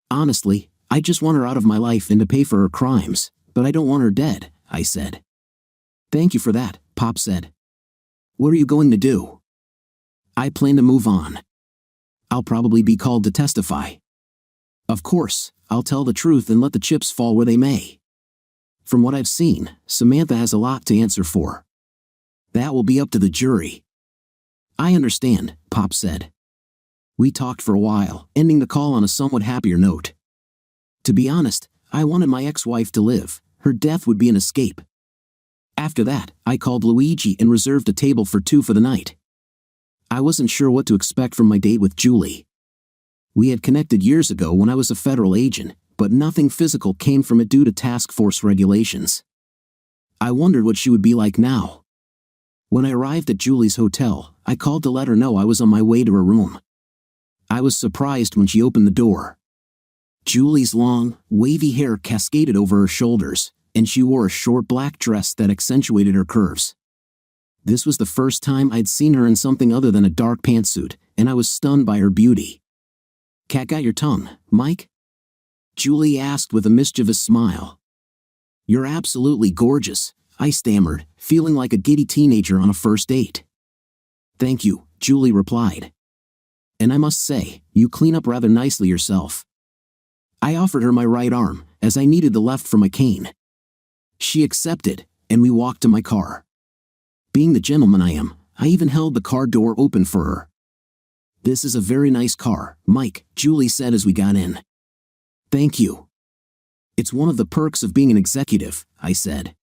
Honestly, I just want her out of my life and to pay for her crimes, but I don't want her dead, I said. Thank you for that, Pop said. What are you going to do? I plan to move on. I'll probably be called to testify. Of course, I'll tell the truth and let the chips fall where they may. From what I've seen, Samantha has a lot to answer for. That will be up to the jury. I understand, Pop said. We talked for a while, ending the call on a somewhat happier note. To be honest, I wanted my ex-wife to live. Her death would be an escape. After that, I called Luigi and reserved a table for two for the night. I wasn't sure what to expect from my date with Julie. We had connected years ago when I was a federal agent, but nothing physical came from it due to task force regulations. I wondered what she would be like now. When I arrived at Julie's hotel, I called to let her know I was on my way to her room. I was surprised when she opened the door. Julie's long, wavy hair cascaded over her shoulders, and she wore a short black dress that accentuated her curves. This was the first time I'd seen her in something other than a dark pantsuit, and I was stunned by her beauty. Cat got your tongue, Mike? Julie asked with a mischievous smile. You're absolutely gorgeous, I stammered, feeling like a giddy teenager on a first date. Thank you, Julie replied. And I must say, you clean up rather nicely yourself. I offered her my right arm, as I needed the left for my cane. She accepted, and we walked to my car. Being the gentleman I am, I even held the car door open for her. This is a very nice car, Mike, Julie said as we got in. Thank you. It's one of the perks of being an executive, I said.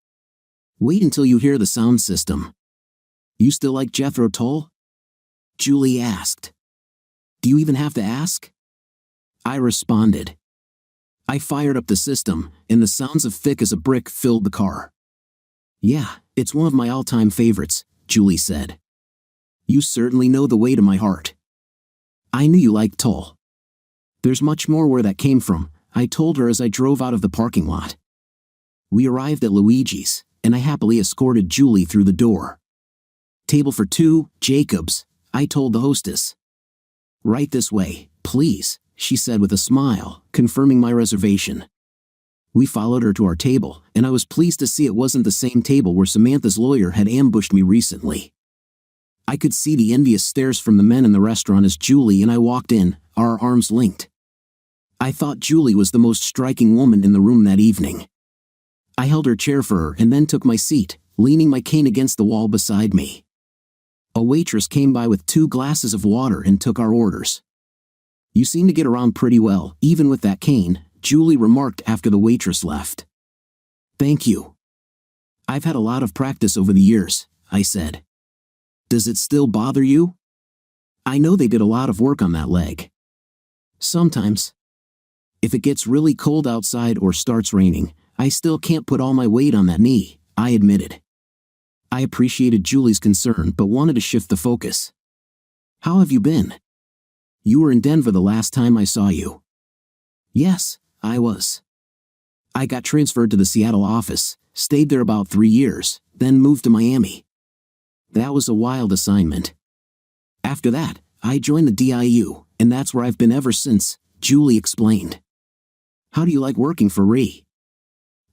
Wait until you hear the sound system. You still like Jethro Tull? Julie asked. Do you even have to ask? I responded. I fired up the system, and the sounds of thick as a brick filled the car. Yeah, it's one of my all-time favorites, Julie said. You certainly know the way to my heart. I knew you liked Tull. There's much more where that came from, I told her as I drove out of the parking lot. We arrived at Luigi's, and I happily escorted Julie through the door. "Table for two, Jacobs," I told the hostess. "Right this way, please," she said with a smile, confirming my reservation. We followed her to our table, and I was pleased to see it wasn't the same table where Samantha's lawyer had ambushed me recently. I could see the envious stares from the men in the restaurant as Julie and I walked in, our arms linked. I thought Julie was the most striking woman in the room that evening. I held her chair for her and then took my seat, leaning my cane against the wall beside me. A waitress came by with 2 glasses of water and took our orders. "You seem to get around pretty well, even with that cane," Julie remarked after the waitress left. "Thank you. I've had a lot of practice over the years," I said. "Does it still bother you?" "I know they did a lot of work on that leg." "Sometimes. If it gets really cold outside or starts raining, I still can't put all my weight on that knee," I admitted. I appreciated Julie's concern but wanted to shift the focus. "How have you been? You were in Denver the last time I saw you." "Yes, I was. I got transferred to the Seattle office, stayed there about 3 years, then moved to Miami. That was a wild assignment. After that, I joined the DIU, and that's where I've been ever since," Julie explained. "How do you like working for Ray?"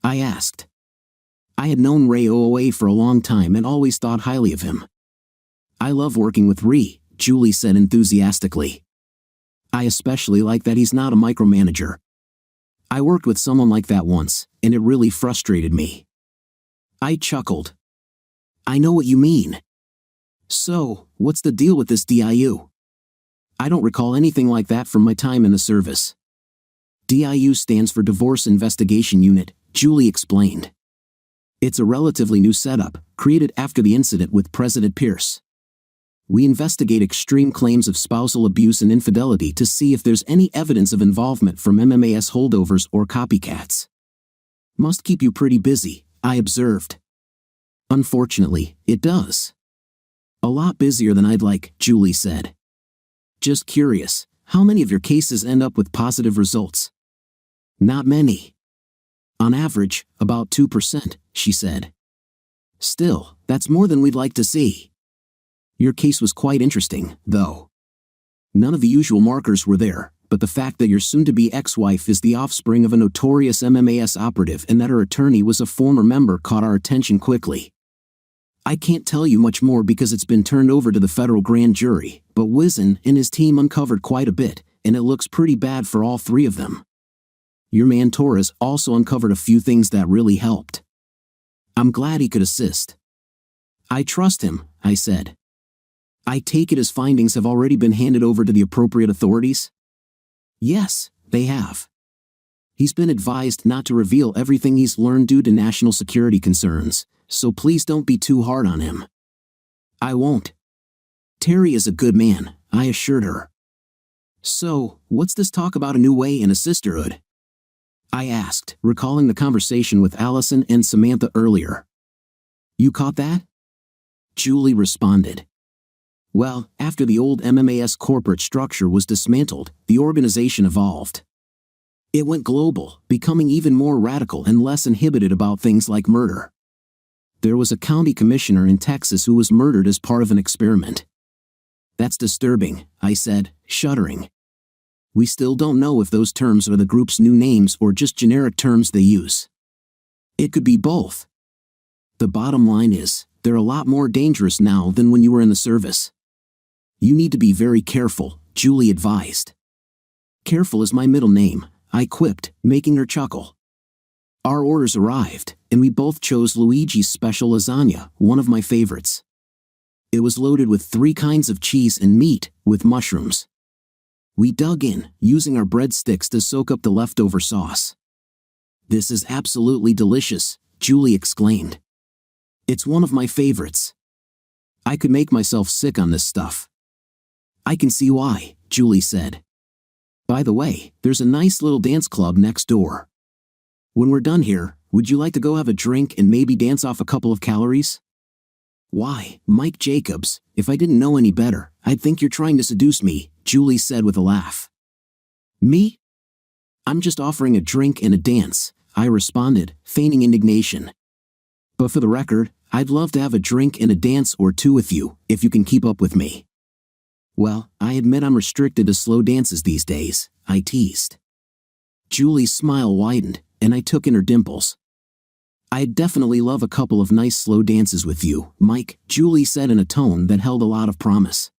I asked. I had known Ray OOA for a long time and always thought highly of him. "I love working with Ray," Julie said enthusiastically. "I especially like that he's not a micromanager. I worked with someone like that once, and it really frustrated me." I chuckled. "I know what you mean. So, what's the deal with this DIU? I don't recall anything like that from my time in the service." DIU stands for Divorce Investigation Unit, Julie explained. "It's a relatively new setup, created after the incident with President Pierce. We investigate extreme claims of spousal abuse and infidelity to see if there's any evidence of involvement from MMAS holdovers or copycats." "Must keep you pretty busy," I observed. "Unfortunately, it does. A lot busier than I'd like," Julie said. "Just curious, how many of your cases end up with positive results?" "Not many. On average, about 2%, she said. "Still, that's more than we'd like to see. Your case was quite interesting, though. None of the usual markers were there, but the fact that your soon-to-be ex-wife is the offspring of a notorious MMAS operative and that her attorney was a former member caught our attention quickly. I can't tell you much more because it's been turned over to the federal grand jury, but Wizen and his team uncovered quite a bit, and it looks pretty bad for all 3 of them. Your man Torres also uncovered a few things that really helped. I'm glad he could assist." "I trust him," I said. "I take it his findings have already been handed over to the appropriate authorities?" "Yes, they have. He's been advised not to reveal everything he's learned due to national security concerns, so please don't be too hard on him." "I won't. Terry is a good man," I assured her. "So, what's this talk about a new way in a sisterhood?" I asked, recalling the conversation with Allison and Samantha earlier. "You caught that?" Julie responded. "Well, after the old MMAS corporate structure was dismantled, the organization evolved. It went global, becoming even more radical and less inhibited about things like murder. There was a county commissioner in Texas who was murdered as part of an experiment." "That's disturbing," I said, shuddering. "We still don't know if those terms are the group's new names or just generic terms they use." "It could be both. The bottom line is, they're a lot more dangerous now than when you were in the service. You need to be very careful," Julie advised. "Careful is my middle name," I quipped, making her chuckle. Our orders arrived, and we both chose Luigi's special lasagna, one of my favorites. It was loaded with 3 kinds of cheese and meat, with mushrooms. We dug in, using our breadsticks to soak up the leftover sauce. "This is absolutely delicious," Julie exclaimed. "It's one of my favorites. I could make myself sick on this stuff." "I can see why," Julie said. "By the way, there's a nice little dance club next door. When we're done here, would you like to go have a drink and maybe dance off a couple of calories?" "Why, Mike Jacobs, if I didn't know any better, I'd think you're trying to seduce me," Julie said with a laugh. "Me?" I'm just offering a drink and a dance, I responded, feigning indignation. But for the record, I'd love to have a drink and a dance or two with you, if you can keep up with me. Well, I admit I'm restricted to slow dances these days, I teased. Julie's smile widened, and I took in her dimples. I'd definitely love a couple of nice slow dances with you, Mike, Julie said in a tone that held a lot of promise.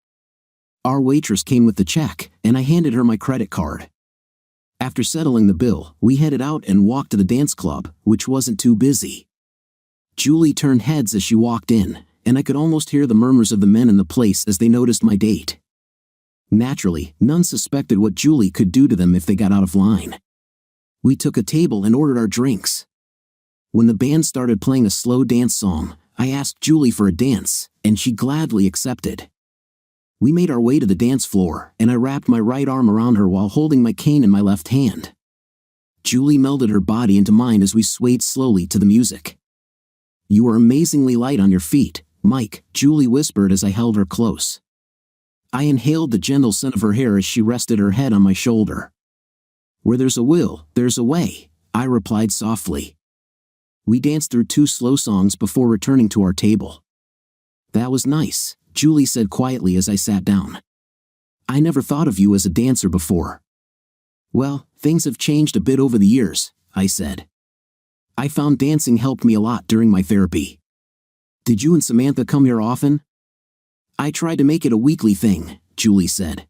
Our waitress came with the check, and I handed her my credit card. After settling the bill, we headed out and walked to the dance club, which wasn't too busy. Julie turned heads as she walked in, and I could almost hear the murmurs of the men in the place as they noticed my date. Naturally, none suspected what Julie could do to them if they got out of line. We took a table and ordered our drinks. When the band started playing a slow dance song, I asked Julie for a dance, and she gladly accepted. We made our way to the dance floor, and I wrapped my right arm around her while holding my cane in my left hand. Julie melded her body into mine as we swayed slowly to the music. You are amazingly light on your feet, Mike, Julie whispered as I held her close. I inhaled the gentle scent of her hair as she rested her head on my shoulder. Where there's a will, there's a way, I replied softly. We danced through 2 slow songs before returning to our table. That was nice, Julie said quietly as I sat down. I never thought of you as a dancer before. Well, things have changed a bit over the years, I said. I found dancing helped me a lot during my therapy. Did you and Samantha come here often? I tried to make it a weekly thing, Julie said.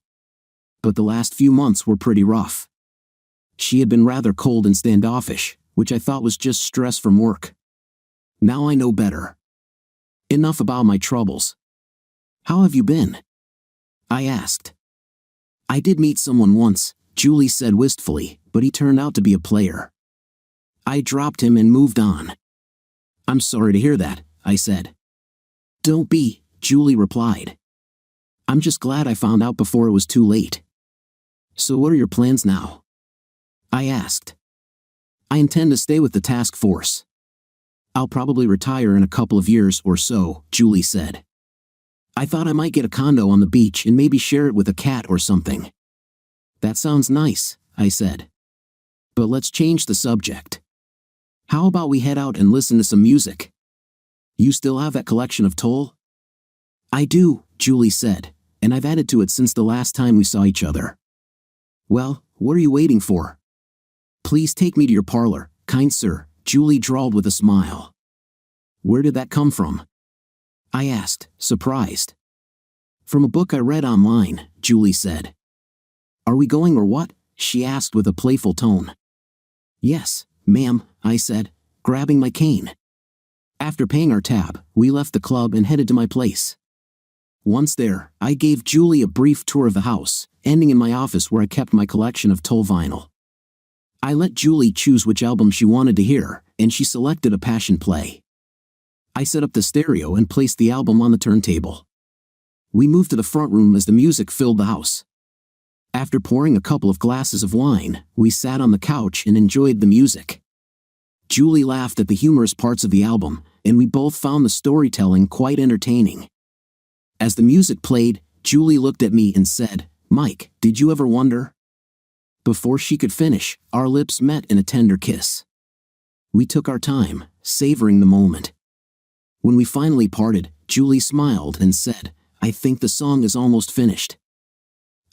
But the last few months were pretty rough. She had been rather cold and standoffish, which I thought was just stress from work. Now I know better. Enough about my troubles. How have you been? I asked. I did meet someone once, Julie said wistfully, but he turned out to be a player. I dropped him and moved on. I'm sorry to hear that, I said. Don't be, Julie replied. I'm just glad I found out before it was too late. So what are your plans now? I asked. I intend to stay with the task force. I'll probably retire in a couple of years or so, Julie said. I thought I might get a condo on the beach and maybe share it with a cat or something. That sounds nice, I said. But let's change the subject. How about we head out and listen to some music? You still have that collection of Toll? I do, Julie said, and I've added to it since the last time we saw each other. Well, what are you waiting for? Please take me to your parlor, kind sir, Julie drawled with a smile. Where did that come from? I asked, surprised. From a book I read online, Julie said. Are we going or what? She asked with a playful tone. Yes, ma'am, I said, grabbing my cane. After paying our tab, we left the club and headed to my place. Once there, I gave Julie a brief tour of the house, ending in my office where I kept my collection of Toll vinyl. I let Julie choose which album she wanted to hear, and she selected a passion play. I set up the stereo and placed the album on the turntable. We moved to the front room as the music filled the house. After pouring a couple of glasses of wine, we sat on the couch and enjoyed the music. Julie laughed at the humorous parts of the album, and we both found the storytelling quite entertaining. As the music played, Julie looked at me and said, Mike, did you ever wonder? Before she could finish, our lips met in a tender kiss. We took our time, savoring the moment. When we finally parted, Julie smiled and said, I think the song is almost finished.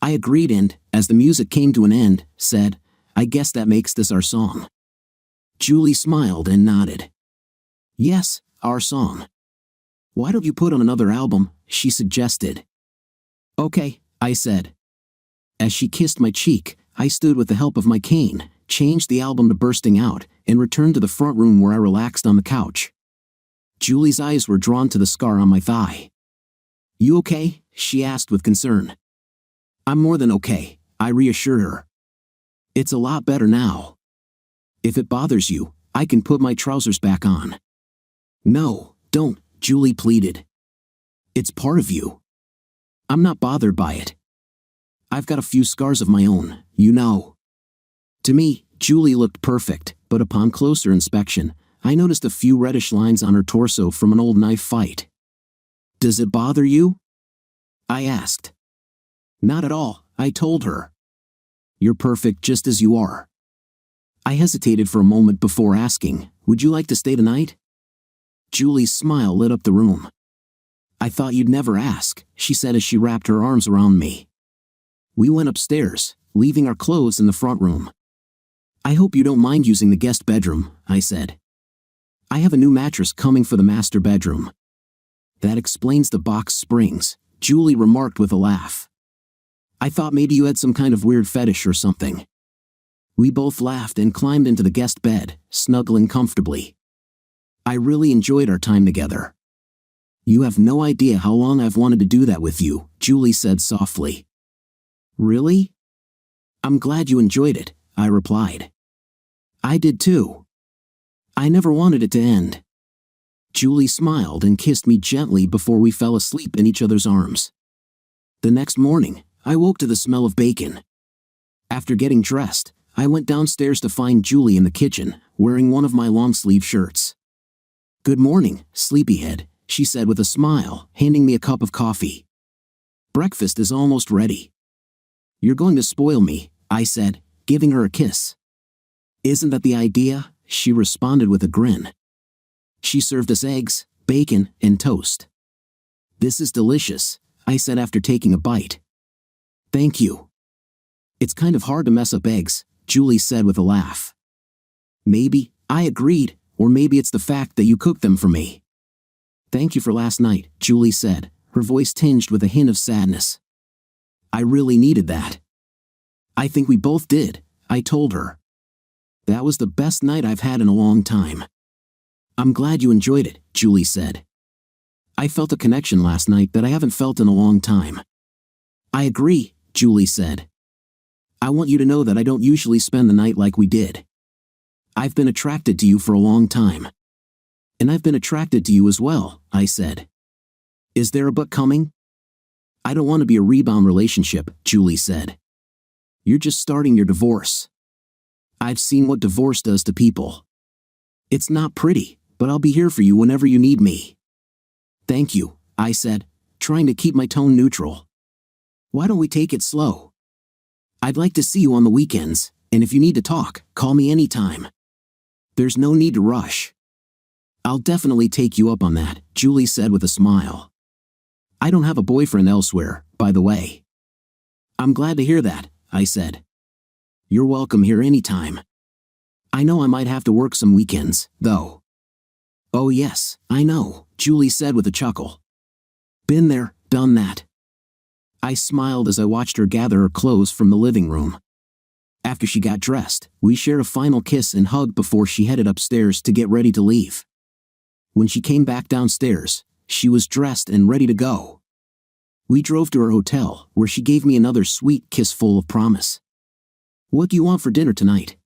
I agreed and, as the music came to an end, said, I guess that makes this our song. Julie smiled and nodded. Yes, our song. Why don't you put on another album, she suggested. Okay, I said. As she kissed my cheek, I stood with the help of my cane, changed the album to Bursting Out, and returned to the front room where I relaxed on the couch. Julie's eyes were drawn to the scar on my thigh. You okay? She asked with concern. I'm more than okay, I reassured her. It's a lot better now. If it bothers you, I can put my trousers back on. No, don't, Julie pleaded. It's part of you. I'm not bothered by it. I've got a few scars of my own, you know. To me, Julie looked perfect, but upon closer inspection, I noticed a few reddish lines on her torso from an old knife fight. Does it bother you? I asked. Not at all, I told her. You're perfect just as you are. I hesitated for a moment before asking, "Would you like to stay tonight?" Julie's smile lit up the room. "I thought you'd never ask," she said as she wrapped her arms around me. We went upstairs, leaving our clothes in the front room. "I hope you don't mind using the guest bedroom," I said. "I have a new mattress coming for the master bedroom." "That explains the box springs," Julie remarked with a laugh. "I thought maybe you had some kind of weird fetish or something." We both laughed and climbed into the guest bed, snuggling comfortably. I really enjoyed our time together. "You have no idea how long I've wanted to do that with you," Julie said softly. "Really? I'm glad you enjoyed it," I replied. "I did too. I never wanted it to end." Julie smiled and kissed me gently before we fell asleep in each other's arms. The next morning, I woke to the smell of bacon. After getting dressed, I went downstairs to find Julie in the kitchen, wearing one of my long-sleeve shirts. "Good morning, sleepyhead," she said with a smile, handing me a cup of coffee. "Breakfast is almost ready." "You're going to spoil me," I said, giving her a kiss. "Isn't that the idea?" she responded with a grin. She served us eggs, bacon, and toast. "This is delicious," I said after taking a bite. "Thank you." "It's kind of hard to mess up eggs," Julie said with a laugh. "Maybe," I agreed, "or maybe it's the fact that you cooked them for me." "Thank you for last night," Julie said, her voice tinged with a hint of sadness. "I really needed that." "I think we both did," I told her. "That was the best night I've had in a long time." "I'm glad you enjoyed it," Julie said. "I felt a connection last night that I haven't felt in a long time." "I agree," Julie said. "I want you to know that I don't usually spend the night like we did. I've been attracted to you for a long time." "And I've been attracted to you as well," I said. "Is there a but coming?" "I don't want to be a rebound relationship," Julie said. "You're just starting your divorce. I've seen what divorce does to people. It's not pretty, but I'll be here for you whenever you need me." "Thank you," I said, trying to keep my tone neutral. "Why don't we take it slow? I'd like to see you on the weekends, and if you need to talk, call me anytime. There's no need to rush." "I'll definitely take you up on that," Julie said with a smile. "I don't have a boyfriend elsewhere, by the way." "I'm glad to hear that," I said. "You're welcome here anytime. I know I might have to work some weekends, though." "Oh yes, I know," Julie said with a chuckle. "Been there, done that." I smiled as I watched her gather her clothes from the living room. After she got dressed, we shared a final kiss and hug before she headed upstairs to get ready to leave. When she came back downstairs, she was dressed and ready to go. We drove to her hotel, where she gave me another sweet kiss full of promise. "What do you want for dinner tonight?"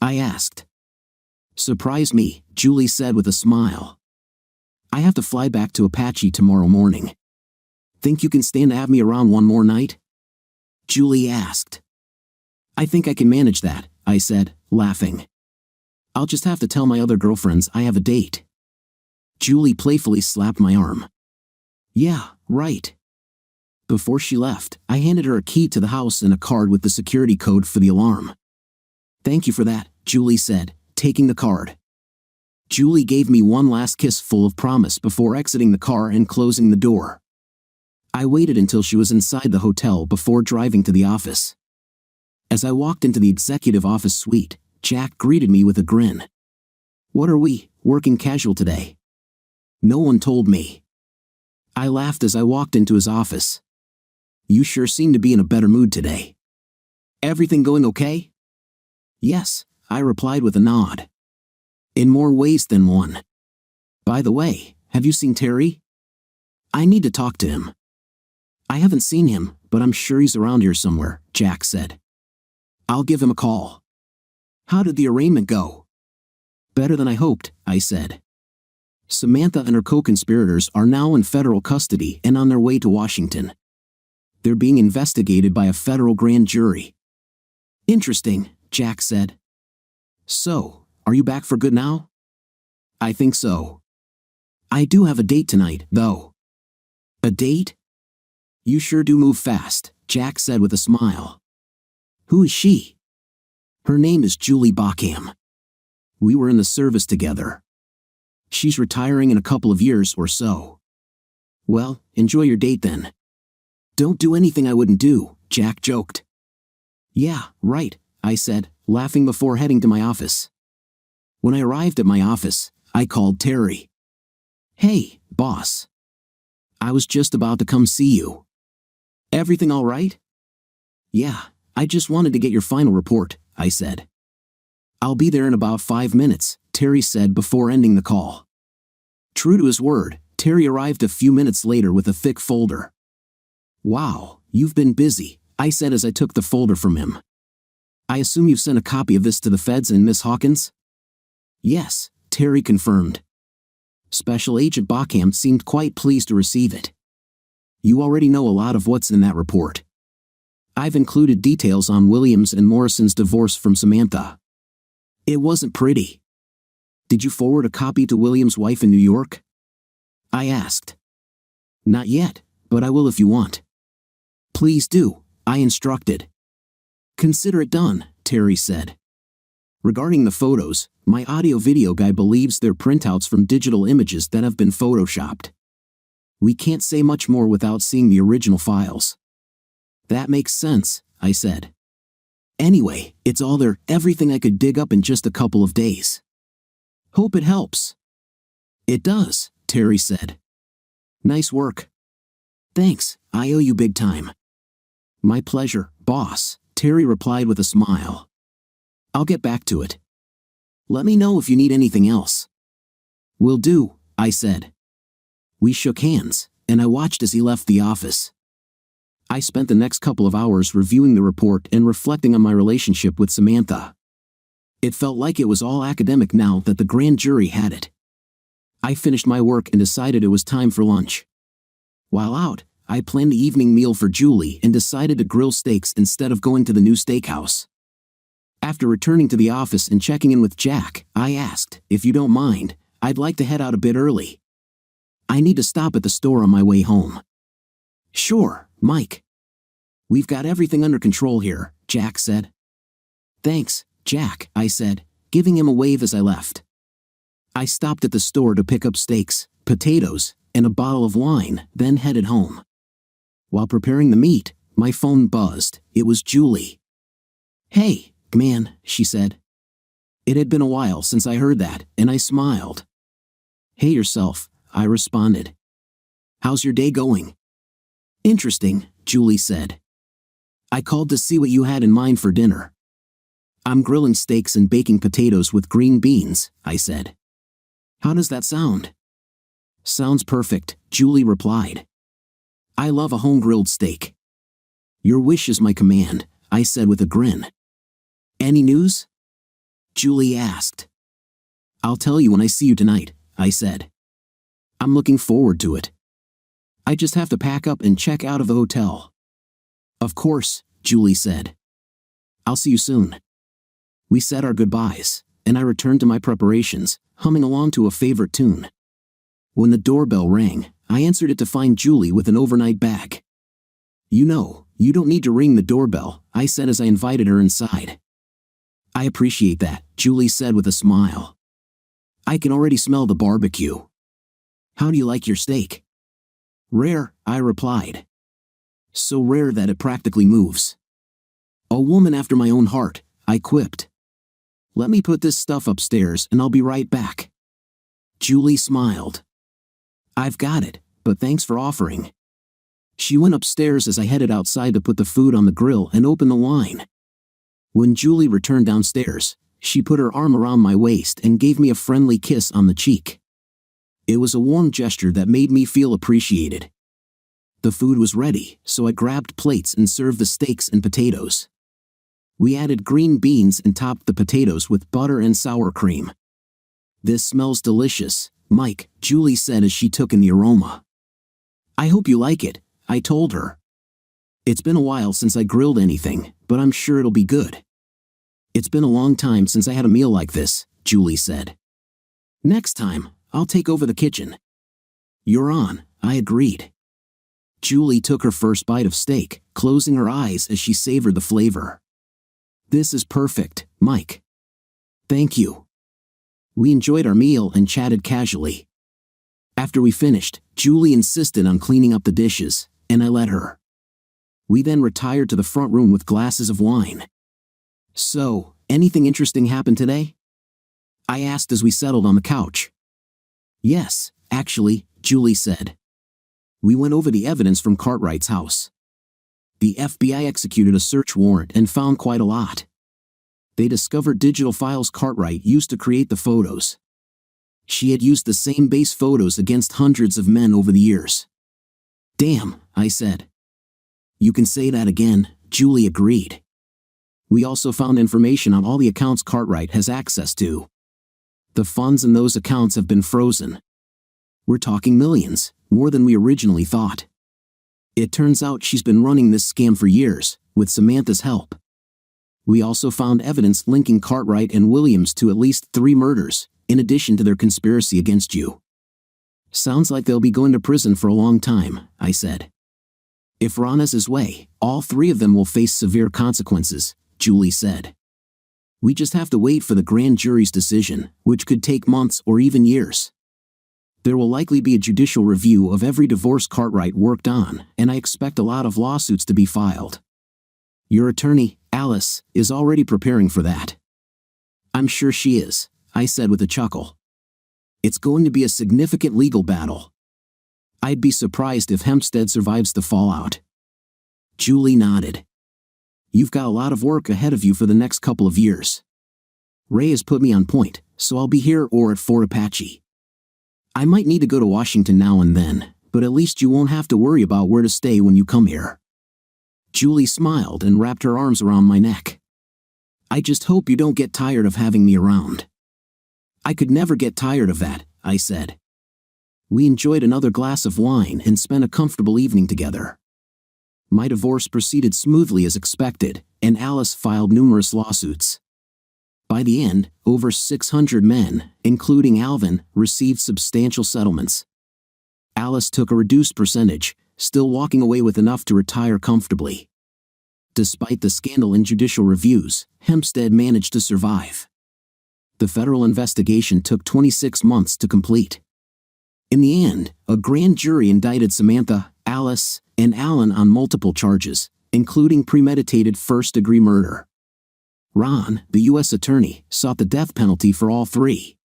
I asked. "Surprise me," Julie said with a smile. "I have to fly back to Apache tomorrow morning. Think you can stand to have me around one more night?" Julie asked. "I think I can manage that," I said, laughing. "I'll just have to tell my other girlfriends I have a date." Julie playfully slapped my arm. "Yeah, right." Before she left, I handed her a key to the house and a card with the security code for the alarm. "Thank you for that," Julie said, taking the card. Julie gave me one last kiss full of promise before exiting the car and closing the door. I waited until she was inside the hotel before driving to the office. As I walked into the executive office suite, Jack greeted me with a grin. "What are we, working casual today?" "No one told me." I laughed as I walked into his office. "You sure seem to be in a better mood today. Everything going okay?" "Yes," I replied with a nod. "In more ways than one. By the way, have you seen Terry?" "I need to talk to him." "I haven't seen him, but I'm sure he's around here somewhere," Jack said. "I'll give him a call." "How did the arraignment go?" "Better than I hoped," I said. "Samantha and her co-conspirators are now in federal custody and on their way to Washington. They're being investigated by a federal grand jury." "Interesting," Jack said. "So, are you back for good now?" "I think so. I do have a date tonight, though." "A date?" "You sure do move fast," Jack said with a smile. "Who is she?" Her name is Julie Bockham. We were in the service together. She's retiring in a couple of years or so. Well, enjoy your date then. Don't do anything I wouldn't do, Jack joked. Yeah, right, I said, laughing before heading to my office. When I arrived at my office, I called Terry. Hey, boss. I was just about to come see you. Everything all right? Yeah, I just wanted to get your final report, I said. I'll be there in about 5 minutes, Terry said before ending the call. True to his word, Terry arrived a few minutes later with a thick folder. Wow, you've been busy, I said as I took the folder from him. I assume you've sent a copy of this to the feds and Miss Hawkins? Yes, Terry confirmed. Special Agent Bockham seemed quite pleased to receive it. You already know a lot of what's in that report. I've included details on Williams and Morrison's divorce from Samantha. It wasn't pretty. Did you forward a copy to Williams' wife in New York? I asked. Not yet, but I will if you want. Please do, I instructed. Consider it done, Terry said. Regarding the photos, my audio-video guy believes they're printouts from digital images that have been photoshopped. We can't say much more without seeing the original files. That makes sense, I said. Anyway, it's all there, everything I could dig up in just a couple of days. Hope it helps. It does, Terry said. Nice work. Thanks, I owe you big time. My pleasure, boss, Terry replied with a smile. I'll get back to it. Let me know if you need anything else. Will do, I said. We shook hands, and I watched as he left the office. I spent the next couple of hours reviewing the report and reflecting on my relationship with Samantha. It felt like it was all academic now that the grand jury had it. I finished my work and decided it was time for lunch. While out, I planned the evening meal for Julie and decided to grill steaks instead of going to the new steakhouse. After returning to the office and checking in with Jack, I asked, if you don't mind, I'd like to head out a bit early. I need to stop at the store on my way home. Sure, Mike. We've got everything under control here, Jack said. Thanks, Jack, I said, giving him a wave as I left. I stopped at the store to pick up steaks, potatoes, and a bottle of wine, then headed home. While preparing the meat, my phone buzzed. It was Julie. Hey, man, she said. It had been a while since I heard that, and I smiled. Hey yourself, I responded. How's your day going? Interesting, Julie said. I called to see what you had in mind for dinner. I'm grilling steaks and baking potatoes with green beans, I said. How does that sound? Sounds perfect, Julie replied. I love a home-grilled steak. Your wish is my command, I said with a grin. Any news? Julie asked. I'll tell you when I see you tonight, I said. I'm looking forward to it. I just have to pack up and check out of the hotel. Of course, Julie said. I'll see you soon. We said our goodbyes, and I returned to my preparations, humming along to a favorite tune. When the doorbell rang, I answered it to find Julie with an overnight bag. You know, you don't need to ring the doorbell, I said as I invited her inside. I appreciate that, Julie said with a smile. I can already smell the barbecue. How do you like your steak? Rare, I replied. So rare that it practically moves. A woman after my own heart, I quipped. Let me put this stuff upstairs and I'll be right back. Julie smiled. I've got it, but thanks for offering. She went upstairs as I headed outside to put the food on the grill and open the wine. When Julie returned downstairs, she put her arm around my waist and gave me a friendly kiss on the cheek. It was a warm gesture that made me feel appreciated. The food was ready, so I grabbed plates and served the steaks and potatoes. We added green beans and topped the potatoes with butter and sour cream. This smells delicious, Mike, Julie said as she took in the aroma. I hope you like it, I told her. It's been a while since I grilled anything, but I'm sure it'll be good. It's been a long time since I had a meal like this, Julie said. Next time, I'll take over the kitchen. You're on, I agreed. Julie took her first bite of steak, closing her eyes as she savored the flavor. This is perfect, Mike. Thank you. We enjoyed our meal and chatted casually. After we finished, Julie insisted on cleaning up the dishes, and I let her. We then retired to the front room with glasses of wine. So, anything interesting happened today? I asked as we settled on the couch. Yes, actually, Julie said. We went over the evidence from Cartwright's house. The FBI executed a search warrant and found quite a lot. They discovered digital files Cartwright used to create the photos. She had used the same base photos against hundreds of men over the years. Damn, I said. You can say that again, Julie agreed. We also found information on all the accounts Cartwright has access to. The funds in those accounts have been frozen. We're talking millions, more than we originally thought. It turns out she's been running this scam for years, with Samantha's help. We also found evidence linking Cartwright and Williams to at least 3 murders, in addition to their conspiracy against you. Sounds like they'll be going to prison for a long time, I said. If Ron has his way, all 3 of them will face severe consequences, Julie said. We just have to wait for the grand jury's decision, which could take months or even years. There will likely be a judicial review of every divorce Cartwright worked on, and I expect a lot of lawsuits to be filed. Your attorney, Alice, is already preparing for that. I'm sure she is, I said with a chuckle. It's going to be a significant legal battle. I'd be surprised if Hempstead survives the fallout. Julie nodded. You've got a lot of work ahead of you for the next couple of years. Ray has put me on point, so I'll be here or at Fort Apache. I might need to go to Washington now and then, but at least you won't have to worry about where to stay when you come here. Julie smiled and wrapped her arms around my neck. I just hope you don't get tired of having me around. I could never get tired of that, I said. We enjoyed another glass of wine and spent a comfortable evening together. My divorce proceeded smoothly as expected, and Alice filed numerous lawsuits. By the end, over 600 men, including Alvin, received substantial settlements. Alice took a reduced percentage, still walking away with enough to retire comfortably. Despite the scandal in judicial reviews, Hempstead managed to survive. The federal investigation took 26 months to complete. In the end, a grand jury indicted Samantha, Alice, and Alan on multiple charges, including premeditated first-degree murder. Ron, the U.S. attorney, sought the death penalty for all 3.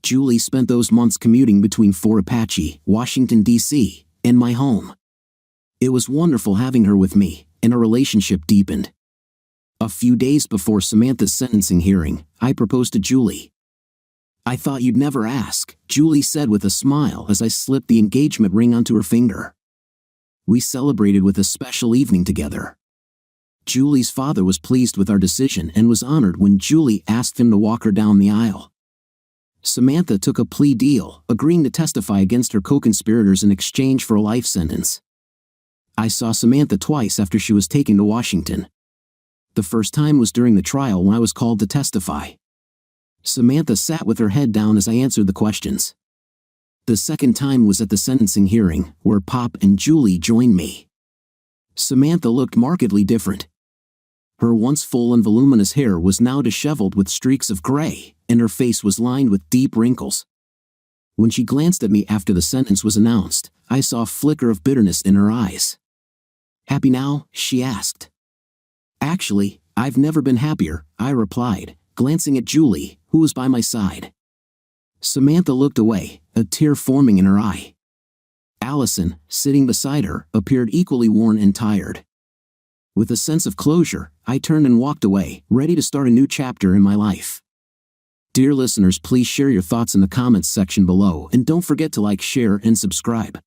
Julie spent those months commuting between Fort Apache, Washington, D.C., and my home. It was wonderful having her with me, and our relationship deepened. A few days before Samantha's sentencing hearing, I proposed to Julie. I thought you'd never ask, Julie said with a smile as I slipped the engagement ring onto her finger. We celebrated with a special evening together. Julie's father was pleased with our decision and was honored when Julie asked him to walk her down the aisle. Samantha took a plea deal, agreeing to testify against her co-conspirators in exchange for a life sentence. I saw Samantha twice after she was taken to Washington. The first time was during the trial when I was called to testify. Samantha sat with her head down as I answered the questions. The second time was at the sentencing hearing, where Pop and Julie joined me. Samantha looked markedly different. Her once full and voluminous hair was now disheveled with streaks of gray, and her face was lined with deep wrinkles. When she glanced at me after the sentence was announced, I saw a flicker of bitterness in her eyes. "Happy now?" she asked. "Actually, I've never been happier," I replied, glancing at Julie, who was by my side. Samantha looked away, a tear forming in her eye. Allison, sitting beside her, appeared equally worn and tired. With a sense of closure, I turned and walked away, ready to start a new chapter in my life. Dear listeners, please share your thoughts in the comments section below and don't forget to like, share, and subscribe.